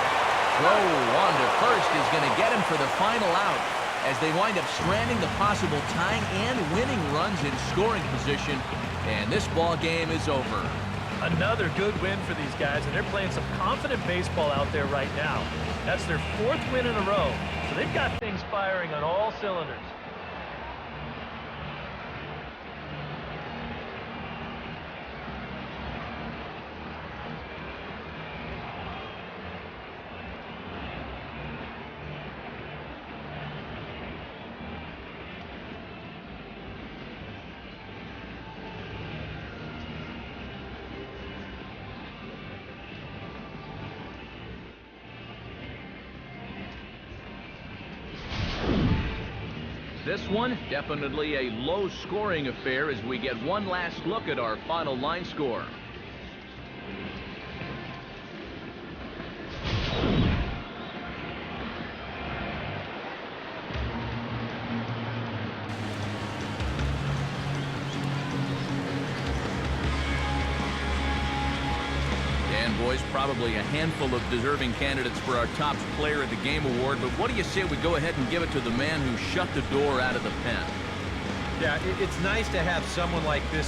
Throw on to first is going to get him for the final out as they wind up stranding the possible tying and winning runs in scoring position. And this ball game is over.
Another good win for these guys, and they're playing some confident baseball out there right now. That's their 4th win in a row, so they've got things firing on all cylinders.
This one, definitely a low-scoring affair as we get one last look at our final line score. Boys, probably a handful of deserving candidates for our top player of the game award, but what do you say we go ahead and give it to the man who shut the door out of the pen?
Yeah, it's nice to have someone like this